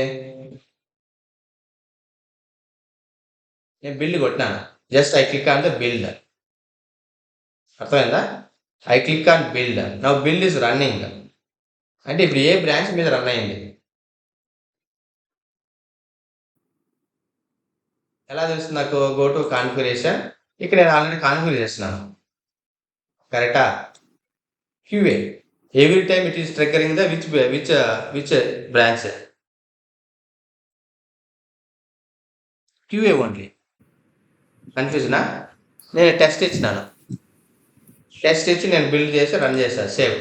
నేను బిల్డ్ కొట్టినాను. Just I click on the build. అర్థమైందా? I click on build. Now build is running. అంటే ఇప్పుడు ఏ బ్రాంచ్ మీద రన్ అయింది? ఎలా తెలుస్తుంది నాకు? Go to configuration. ఇక్కడ నేను ఆల్రెడీ కాన్ఫిగర్ చేస్తున్నాను. కరెక్టా? QA. Every time it is triggering the which branch? QA only. కన్ఫ్యూజనా? నేను టెస్ట్ ఇచ్చినాను. టెస్ట్ ఇచ్చి నేను బిల్డ్ చేసి రన్ చేశాను సేవ్.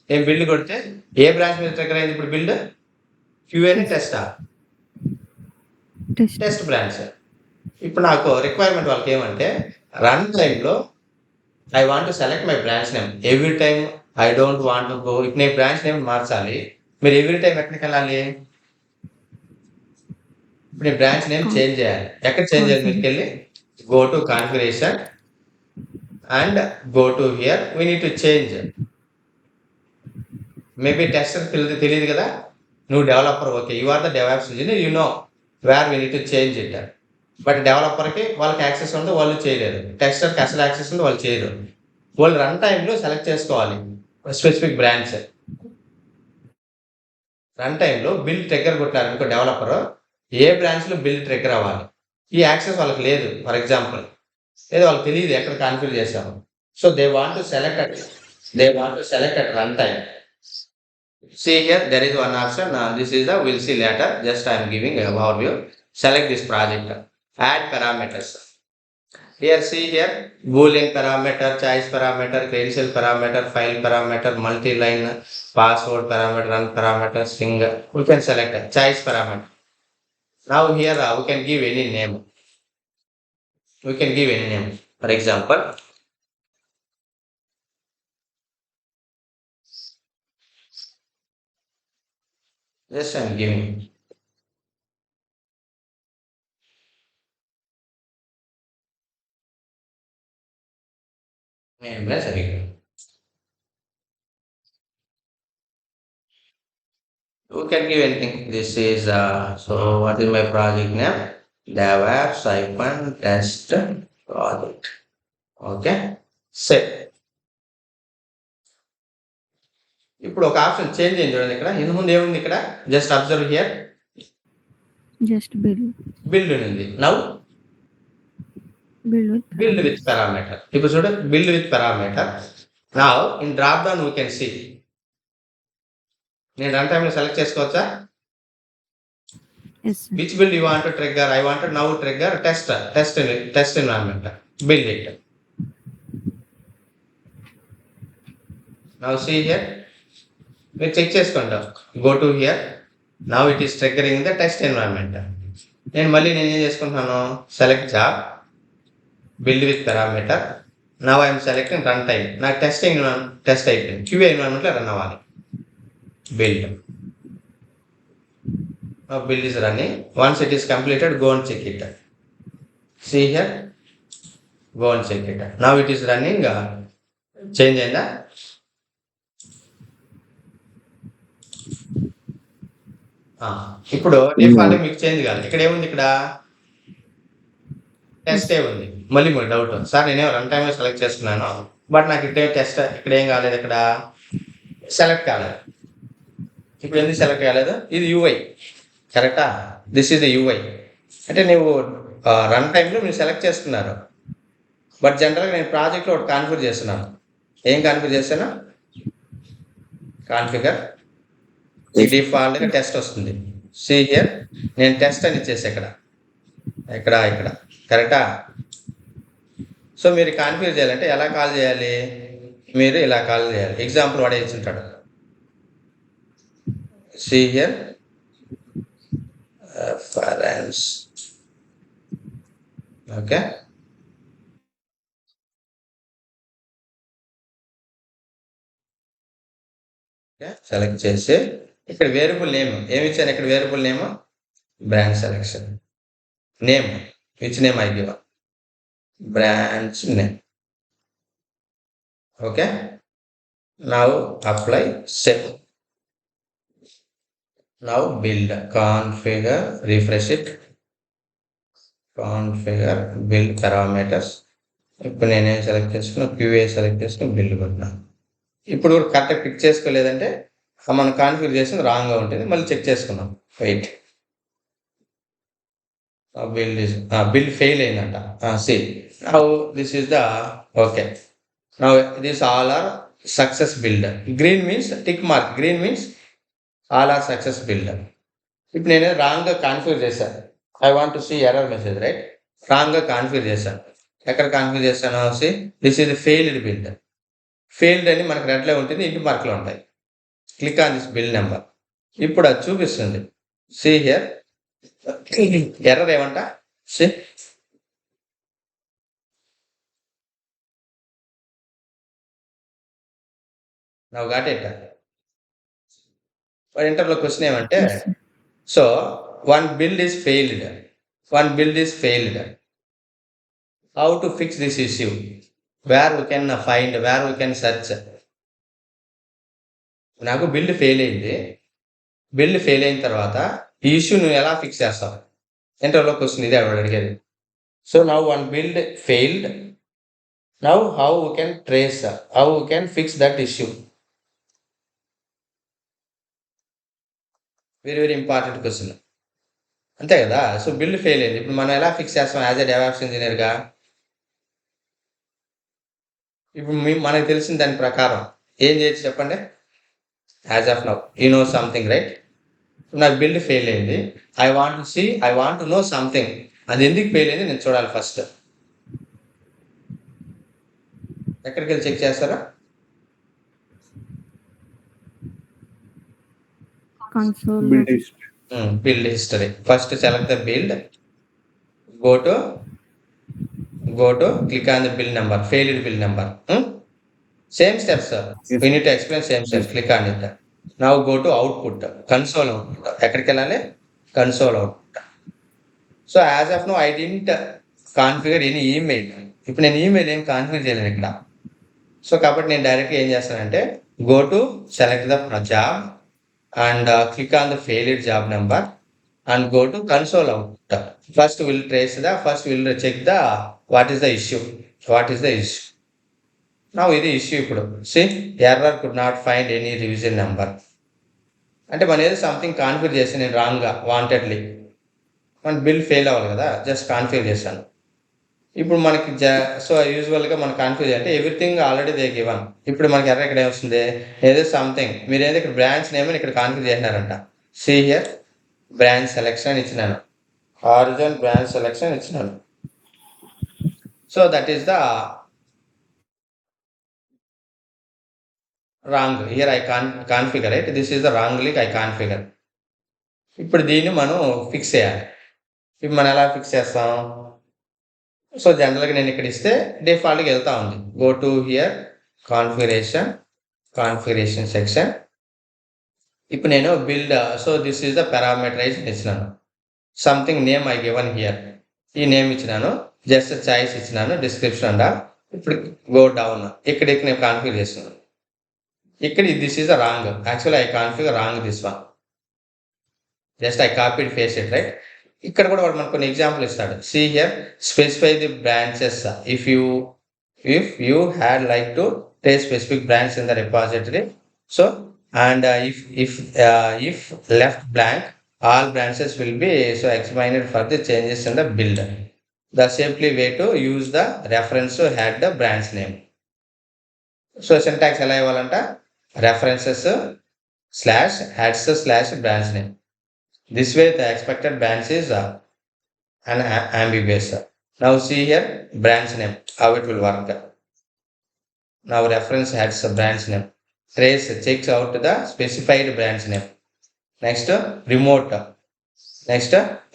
నేను బిల్డ్ కొడితే ఏ బ్రాంచ్ మీద ట్రిగ్గర్ అయింది ఇప్పుడు బిల్డ్? క్యూఏని Test. టెస్టా? Test. Test branch. ఇప్పుడు నాకు రిక్వైర్మెంట్ వాళ్ళకి ఏమంటే రన్ టైంలో I want to select my branch name. Every time I don't want to go. ఇప్పుడు నేను బ్రాంచ్ నేమ్ మార్చాలి. మీరు ఎవ్రీ టైం ఎక్కడికి వెళ్ళాలి? ఇప్పుడు నేను బ్రాంచ్ నేమ్ చేంజ్ చేయాలి. ఎక్కడ చేంజ్ చేయాలి? మీకు వెళ్ళి go to configuration and go to here. We need to change. Maybe tester తెలియదు కదా, నువ్వు developer, okay, you are the DevOps engineer, you know where we need to change it. But డెవలపర్కి వాళ్ళకి యాక్సెస్ ఉంటే వాళ్ళు చేయలేరు, టెస్టర్కి అసలు యాక్సెస్ ఉంటే వాళ్ళు చేయరు. వాళ్ళు రన్ టైంలో సెలెక్ట్ చేసుకోవాలి స్పెసిఫిక్ బ్రాంచ్. రన్ టైంలో బిల్ ట్రిగ్గర్ కొట్టారు ఇంకో డెవలపర్, ఏ బ్రాంచ్లో బిల్ ట్రిగ్గర్ అవ్వాలి, ఈ యాక్సెస్ వాళ్ళకి లేదు. ఫర్ ఎగ్జాంపుల్ లేదు, వాళ్ళకి తెలియదు ఎక్కడ కాన్ఫిగర్ చేశాము. So they want to select at runtime. See here, there is one option. This is the, we'll see later. Just I am giving a overview. Select this project. Add parameters. Here, see here, Boolean parameter, choice parameter, credential parameter, file parameter, multi-line, password parameter, run parameter, string. We can select a choice parameter. Now here we can give any name. For example, just I am giving. Name plus again. You can give anything. This is so what is my project name? DevOps test project. Okay. Set. ఇప్పుడు ఒక option change అయింది చూడండి, ఇక్కడ ఇంత ముందు ఏముంది, ఇక్కడ just observe here, Just build. Build ఉంది. Now Build with with parameter. ఇప్పుడు చూడ build with parameter. Now in drop down we can see. నేను రన్ టైంలో సెలెక్ట్ చేసుకోవచ్చా? Yes, sir. Which build you want to trigger? I want to now trigger test environment. Build it. Now see here. మీరు check చేసుకోండి. Go to here. Now it is triggering the test environment. నేను ఏం చేసుకుంటున్నాను, select job, build with parameter. Now I'm selecting run time. నాకు test అయిపోయింది, QA ఎన్వైరన్మెంట్లో run అవ్వాలి. Build. Now build is running. Once it is completed, go and check it. See here, go and check it. Now it is running. Change అయిందా? ఇప్పుడు default మీకు change కాదు. ఇక్కడ ఏముంది, ఇక్కడ టెస్ట్ ఉంది. మళ్ళీ డౌట్, సార్ నేనేమో రన్ టైమ్ సెలెక్ట్ చేసుకున్నాను, బట్ నాకు ఇక్కడ ఏం కాలేదు, ఇక్కడ సెలెక్ట్ కాలేదు. ఇప్పుడు ఎందుకు సెలెక్ట్ కాలేదు? ఇది యూఐ కరెక్టా? This is the UI. అంటే నువ్వు రన్ టైంలో మీరు సెలెక్ట్ చేసుకున్నారు, బట్ జనరల్గా నేను ప్రాజెక్ట్లో ఒకటి కాన్ఫిగర్ చేస్తున్నాను. ఏం కాన్ఫిగర్ చేశాను? కాన్ఫిగర్ డిఫాల్ట్గా టెస్ట్ వస్తుంది. సీ హియర్, నేను టెస్ట్ అని ఇచ్చేసి ఇక్కడ కరెక్టా? సో మీరు కాన్ఫిగర్ చేయాలంటే ఎలా కాల్ చేయాలి? మీరు ఇలా కాల్ చేయాలి. ఎగ్జాంపుల్ వాడే ఇచ్చింటాడు. See here, reference. Okay. Select చేసి ఇక్కడ వేరియబుల్ నేమ్ ఏమి ఇచ్చాను? ఇక్కడ variable name branch selection name, which name I give, branch name. Okay. Now apply save. Now build, configure, refresh it, configure, build parameters. ఇప్పుడు నేనేం select చేసుకున్నా, QA select చేసుకుని build కొట్టినా. ఇప్పుడు కరెక్ట్గా పిక్ చేసుకోలేదంటే మనం కాన్ఫిగర్ చేసింది రాంగ్గా ఉంటుంది, మళ్ళీ చెక్ చేసుకున్నాం. వెయిట్, బిల్డ్ ఫెయిల్ అయిందంట. See now this is the okay. Now this all are success builder. Green means tick mark. Green means all are success builder. ఇప్పుడు నేను రాంగ్గా కాన్ఫిగర్ చేశాను. I want to see error message, right? రాంగ్గా configure చేశాను. ఎక్కడ configure చేశాను? See this is failed build. Failed అని మనకు రెడ్లో ఉంటుంది, ఇంటి మార్కులు ఉంటాయి. Click on this build number. ఇప్పుడు అది చూపిస్తుంది. సి హియర్ ఎర్రర్ ఏమంట? See now got it. ఇంటర్లో క్వశ్చన్ ఏమంటే, Yes, sir. So one build is failed, one build is failed. How to fix this issue? Where we can find, wear we can search? నాకు build fail అయింది. Build fail అయిన తర్వాత ఈ issue నువ్వు ఎలా fix చేస్తావు? ఇంటర్లో క్వశ్చన్ ఇదే ఆవిడ అడిగేది. So now one build failed, now how we can trace, how we can fix that issue? Very very important question, అంతే కదా? సో బిల్డ్ ఫెయిల్ అయింది, ఇప్పుడు మనం ఎలా ఫిక్స్ చేస్తాం యాజ్ ఎ డెవలప్స్ ఇంజనీర్గా? ఇప్పుడు మనకు తెలిసిన దాని ప్రకారం ఏం చేయొచ్చు చెప్పండి? As of now you know something, right? నాకు బిల్డ్ ఫెయిల్ అయింది. I want to see, I want to know something. అది ఎందుకు ఫెయిల్ అయింది నేను చూడాలి ఫస్ట్. ఎక్కడికి వెళ్ళి చెక్ చేస్తారా? Console. Build history. Build history. First select the build, go to click on the build number, failed build number. Same steps, sir. Yes. We need to explain same steps. Yes. Click on it. Now go to output, console output. ఎక్కడికి వెళ్ళాలి? Console output. So as of now I didn't configure any email. ఇప్పుడు నేను email ఏం configure చేయలేను ఇక్కడ. So కాబట్టి నేను డైరెక్ట్గా ఏం చేస్తానంటే go to select the job and click on the failed job number and go to console output. First we'll check the what is the issue. Now ఇది ఇష్యూ. ఇప్పుడు see error could not find any revision number. అంటే మనం ఏదో something configure చేసి నేను రాంగ్గా wantedly మన bill fail అవ్వాలి కదా, జస్ట్ కాన్ఫిగర్ చేశాను. ఇప్పుడు మనకి సో యూజువల్గా మనం కాన్ఫిగర్ అంటే ఎవ్రీథింగ్ ఆల్రెడీ దే గివన్. ఇప్పుడు మనకి ఎర్ర ఇక్కడ ఏమొస్తుంది? ఏదో సంథింగ్ మీరు ఏదో ఇక్కడ బ్రాంచ్ నేమ్ ఇక్కడ కాన్ఫిగర్ చేసినారంట. సి హియర్ బ్రాంచ్ సెలెక్షన్ ఇచ్చినాను, ఆరిజిన్ బ్రాంచ్ సెలెక్షన్ ఇచ్చినాను. So that is the wrong. Here I configure right, this is the wrong link I configure. ఇప్పుడు దీన్ని మనం ఫిక్స్ చేయాలి. ఇప్పుడు మనం ఎలా ఫిక్స్ చేస్తాం? సో జనరల్గా నేను ఇక్కడ ఇస్తే డిఫాల్ట్గా వెళ్తా ఉంది. Go to here configuration section. ఇప్పుడు నేను build, so this is the parameterization ఇచ్చినాను. Something name I given here, ఈ నేమ్ ఇచ్చినాను, జస్ట్ చాయిస్ ఇచ్చినాను, డిస్క్రిప్షన్ అంట. ఇప్పుడు గో డౌన్, ఇక్కడికి నేను కాన్ఫిగర్ చేస్తున్నాను. ఇక్కడ this is the wrong. Actually I configure wrong this one. Just I copied paste it, right? ఇక్కడ కూడా వాడు మనకు కొన్ని ఎగ్జాంపుల్ ఇస్తాడు. See here specify the branches if you had like to take specific branch in the repository. So and if left blank, all branches will be so explained for the changes in the build. The simply way to use the reference to add the branch name. So syntax ఎలా ఇవ్వాలంట? References slash adds slash branch name. This way the expected branch is ambiguous. Now see here branch name, how it will work. Now reference adds a branch name. Trace checks out the specified branch name. Next remote. Next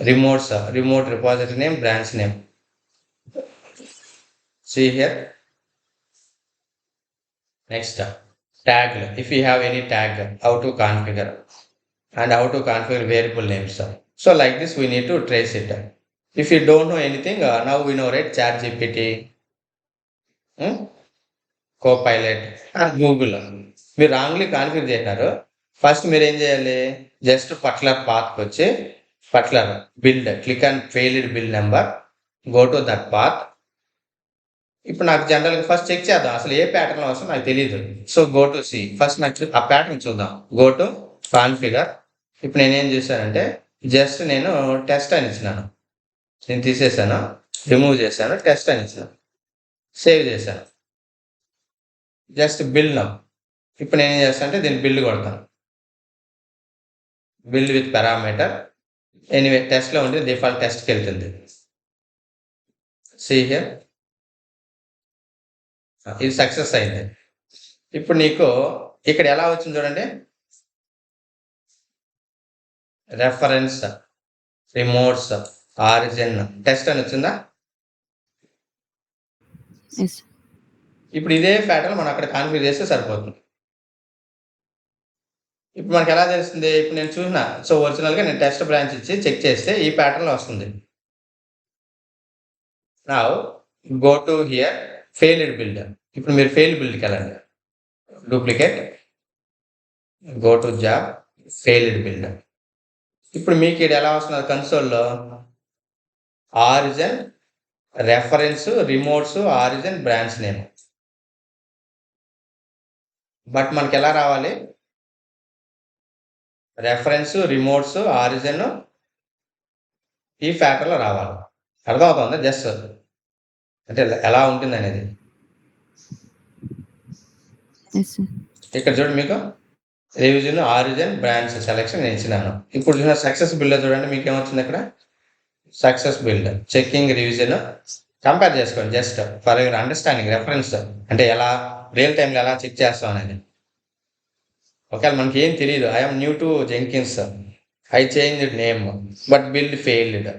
remote repository name, branch name. See here. Next tag. If you have any tag, how to configure and how to configure variable names. So like this we need to trace it. If you don't know anything, now we know, right? ChatGPT, Copilot and Google. మీరు wrongly configure చేసినారు. First మీరు ఏం చేయాలి? Just particular పాత్కి వచ్చి particular build, click on failed build number, go to that path. ఇప్పుడు నాకు జనరల్గా first check చేద్దాం అసలు ఏ ప్యాటర్న్ అవసరం నాకు తెలియదు. So go to see, first నాకు ఆ ప్యాటర్న్ చూద్దాం. Go to configure. ఇప్పుడు నేనేం చేశానంటే జస్ట్ నేను టెస్ట్ అని ఇచ్చినాను, నేను తీసేసాను, రిమూవ్ చేశాను, టెస్ట్ అని ఇచ్చాను, సేవ్ చేశాను. Just bill now. ఇప్పుడు నేను ఏం చేస్తాను అంటే దీన్ని బిల్డ్ కొడతాను. Build with parameter. ఎనీవే టెస్ట్లో ఉంటే డిఫాల్ట్ టెస్ట్కి వెళ్తుంది. సీ హియర్, ఇది సక్సెస్ అయింది. ఇప్పుడు నీకు ఇక్కడ ఎలా వచ్చింది చూడండి, రెఫరెన్స్, రిమోట్స్, ఆరిజిన్, టెస్ట్ అని వచ్చిందా? ఎస్. ఇప్పుడు ఇదే ప్యాటర్న్ మనం అక్కడ కాన్ఫిగర్ చేస్తే సరిపోతుంది. ఇప్పుడు మనకి ఎలా తెలుస్తుంది? ఇప్పుడు నేను చూసిన, సో ఒరిజినల్గా నేను టెస్ట్ బ్రాంచ్ ఇచ్చి చెక్ చేస్తే ఈ ప్యాటర్న్లో వస్తుంది. నా go to here, failed build. ఇప్పుడు మీరు ఫెయిల్డ్ బిల్డ్కి వెళ్ళండి. Duplicate, go to job, failed build. ఇప్పుడు మీకు ఇది ఎలా వస్తున్నది కన్సోల్లో? Origin, reference, remotes, origin, branch name. But మనకి ఎలా రావాలి? రెఫరెన్స్, రిమోట్స్, ఆరిజిన్ ఈ ఫ్యాక్టర్లో రావాలి. అర్థమవుతుందా? జస్ట్ అంటే ఎలా ఉంటుంది అనేది. Yes sir. ఇక్కడ చూడండి, మీకు రివిజన్, ఆరిజిన్, బ్రాంచ్ సెలెక్షన్ నేను ఇచ్చినాను. ఇప్పుడు చూసిన సక్సెస్ బిల్డ్ చూడండి, మీకు ఏమొచ్చింది ఇక్కడ? Success build, checking, revision. Compare చేసుకోండి just for your understanding. Reference అంటే ఎలా రియల్ టైంలో ఎలా చెక్ చేస్తాం అనేది. ఒకవేళ మనకి ఏం తెలియదు, I'm new to Jenkins, I change name but build failed.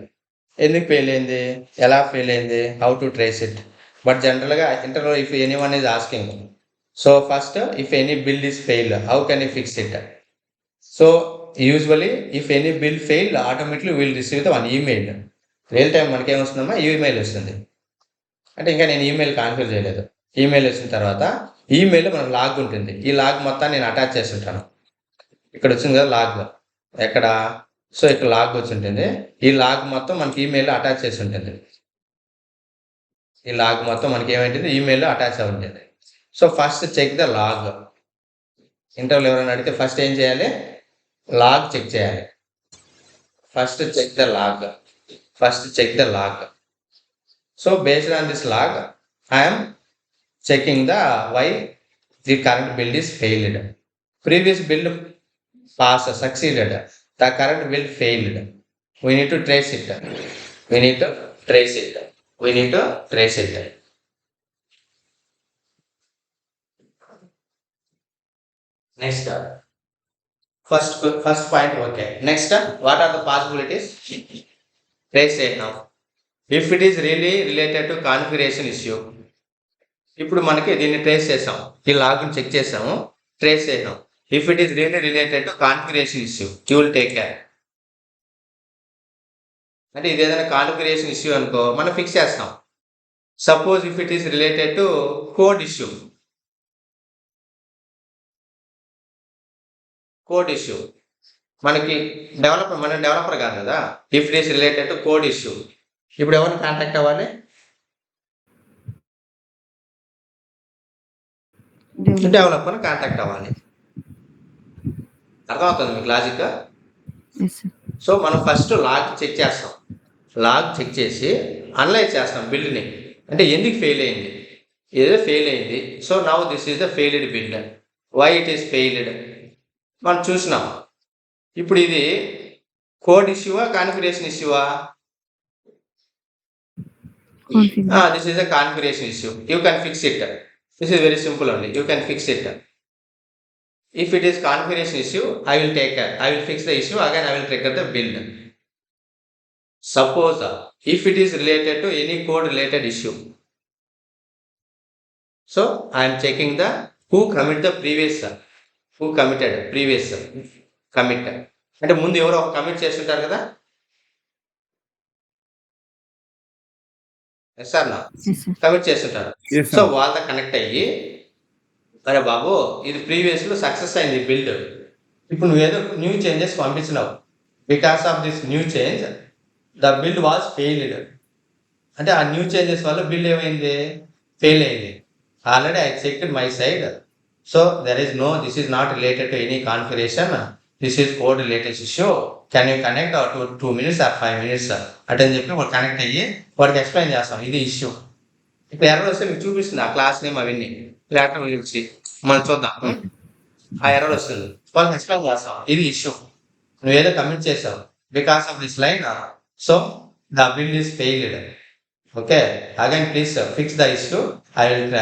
ఎందుకు ఫెయిల్ అయింది? ఎలా ఫెయిల్ అయింది? How to trace it? But జనరల్గా interview if anyone is asking, so first if any build is fail, how can you fix it? So usually if any build fail, automatically will receive the one email. Real time మనకి ఏమొస్తుందమ్మా? Email వస్తుంది. అంటే ఇంకా నేను email configure చేయలేదు. Email వచ్చిన తర్వాత email మనకు లాగ్ ఉంటుంది. ఈ లాగ్ మొత్తాన్ని నేను అటాచ్ చేసి ఉంటాను. ఇక్కడ వచ్చింది కదా లాగ్, ఎక్కడ? సో ఇక్కడ లాగ్ వచ్చి ఉంటుంది. ఈ లాగ్ మొత్తం మనకి ఈమెయిల్ అటాచ్ చేసి ఉంటుంది. ఈ లాగ్ మొత్తం మనకి ఏమైంటుంది? ఈమెయిల్ అటాచ్ అయి ఉంటుంది. So first check the log. ఇంటర్వ్యూలో ఎవరైనా అడిగితే ఫస్ట్ ఏం చేయాలి? లాగ్ చెక్ చేయాలి. First check the log. First check the log. So based on this log, I am checking the why the current build is failed. Previous build passed, succeeded. The current build failed. We need to trace it. We need to trace it. We need to trace it. Next, first point. Okay. Next, what are the possibilities? Trace it now. If it is really related to configuration issue, ఇప్పుడు మనకి దీన్ని trace చేసాం, ఈ లాగ్ని check చేసాము, trace చేసాం. If it is really related to configuration issue, you will take care. అంటే ఇది ఏదైనా కాన్ఫిగరేషన్ ఇష్యూ అనుకో, మనం ఫిక్స్ చేస్తాం. Suppose if it is related to code issue, మనకి మన డెవలపర్ కాదు కదా. If it is related to code issue, ఇప్పుడు ఎవరిని కాంటాక్ట్ అవ్వాలి? డెవలపర్ కాంటాక్ట్ అవ్వాలి. అర్థమవుతుంది మీకు లాజిక్? సో మనం ఫస్ట్ లాగ్ చెక్ చేస్తాం. లాగ్ చెక్ చేసి అనలైజ్ చేస్తాం బిల్డ్ని. అంటే ఎందుకు ఫెయిల్ అయింది? ఏదో ఫెయిల్ అయింది. So now this is the failed build. Why it is failed మనం చూసినాం. ఇప్పుడు ఇది కోడ్ ఇష్యూవా, కాన్ఫిగరేషన్ ఇష్యూవా? This is a configuration issue. You can fix it. This is very simple only. You can fix it. If it is configuration issue, I will take care. I will fix the issue. Again, I will trigger the build. Suppose if it is related to any code related issue, so I am checking the who commit the previous, who committed previous commit. అంటే ముందు ఎవరో ఒక commit చేస్తుంటారు కదా. Sir నా commit చేస్తుంటారు. So వాళ్ళతో connect అయ్యి, అరే బాబు ఇది ప్రీవియస్లో సక్సెస్ అయింది బిల్డ్, ఇప్పుడు నువ్వేదో న్యూ చేంజెస్ పంపించినావు, because of this new change the build was failed. అంటే ఆ న్యూ చేంజెస్ వల్ల బిల్డ్ ఏమైంది? ఫెయిల్ అయింది. Already I checked my side. So there is no, this is not related to any configuration, this is code related issue. Can you connect 2 minutes or 5 minutes అంటే అని చెప్పి వాడు connect అయ్యి వాడికి explain చేస్తాం ఇది ఇష్యూ. ఇప్పుడు ఎర్రర్ వస్తే మీకు చూపిస్తుంది ఆ క్లాస్ నేమ్ అవన్నీ. Later will see. మనం చూద్దాం. Okay. ఆ ఎర్రర్ వస్తుంది. వాళ్ళకి ఎక్స్‌ప్లెయిన్ చేస్తాం. ఇది ఇష్యూ. నువ్వేదో కమిట్ చేసావు. Because of this line so the bill is failed. Okay. Again please fix the issue. I will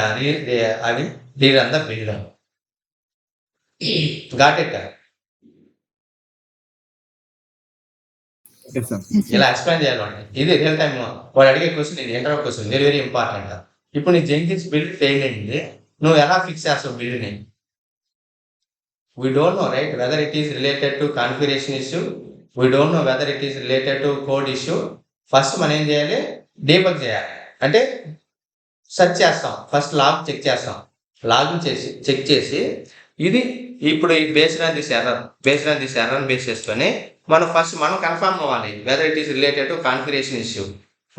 rerun the bill. Got it? Yes, sir. Yes, sir. ఇలా explain చేయాలి వాడిని. ఇది రియల్ టైమ్ వాడు అడిగే question, ఇది interview question. Very very important. ఇప్పుడు నీ Jenkins build fail అయింది. నువ్వు ఎలా ఫిక్స్ చేస్తావు బిల్డ్‌ని? We don't know, right, whether it is related to configuration issue. We don't know whether it is related to code issue. First మనం ఏం చేయాలి? Debug చేయాలి. అంటే సెర్చ్ చేస్తాం. ఫస్ట్ లాగ్ చెక్ చేస్తాం. లాగ్ చేసి చెక్ చేసి ఇది ఇప్పుడు ఈ based on this error base చేసుకొని మనం కన్ఫర్మ్ అవ్వాలి whether it is related to configuration issue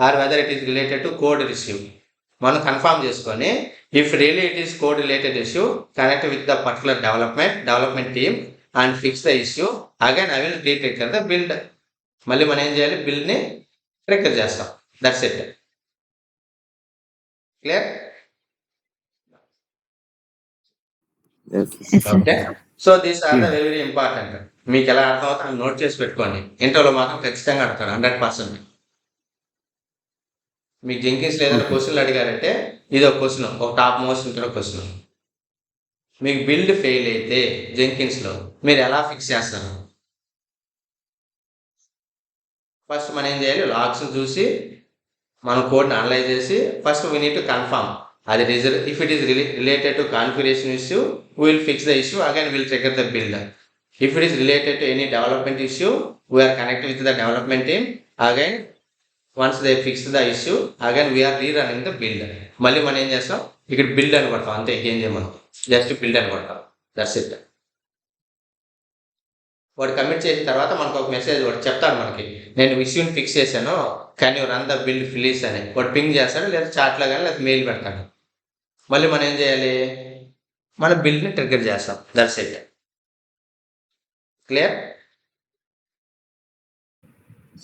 or whether it is related to code issue. మనం కన్ఫర్మ్ చేసుకొని if really it is code related issue, connect with the particular development team and fix the issue. Again I will retrigger the build. మళ్ళీ మనం ఏం చేయాలి? బిల్డ్ని trigger చేస్తాం. That's it. Clear? Yes. Yes, sir. Okay. So these are the very very important. మీకు ఎలా అర్థం అవుతారో నోట్ చేసి పెట్టుకోండి. ఇంటర్వ్యూలో మాత్రం ఖచ్చితంగా అడతారు 100%. మీకు జెంకిన్స్ ఏదైనా Okay. క్వశ్చన్లు అడిగారంటే ఇది ఒక క్వశ్చన్, ఒక టాప్ మోస్ట్ ఉంటున్న క్వశ్చన్. మీకు బిల్డ్ ఫెయిల్ అయితే జెంకిన్స్లో మీరు ఎలా ఫిక్స్ చేస్తారు? ఫస్ట్ మనం ఏం చేయాలి? లాగ్స్ చూసి మన కోడ్ని అనలైజ్ చేసి first we need to confirm అది if it is related to configuration issue will fix the issue, again will trigger the build. If it is related to any development issue we are connect with the development team. Again once they fix the issue again we are rerunning the build. మళ్ళీ మనం ఏం చేస్తాం? ఇక్కడ build అని కొడతాం. అంతే, ఏం చేయమనం, just build అని కొడతాం. That's it. వాడు కమిట్ చేసిన తర్వాత మనకు ఒక మెసేజ్ వాడు చెప్తాడు మనకి, నేను ఇష్యూని ఫిక్స్ చేశాను, can you run the build please అని వాడు పింగ్ చేస్తాడు, లేదా చాట్లో కానీ లేదా మెయిల్ పెడతాడు. మళ్ళీ మనం ఏం చేయాలి? మన బిల్డ్ని ట్రిగర్ చేస్తాం. That's it. Clear?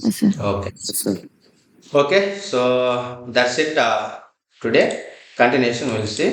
Yes, sir. Okay. Yes, sir. Okay. So that's it today. Continuation will see.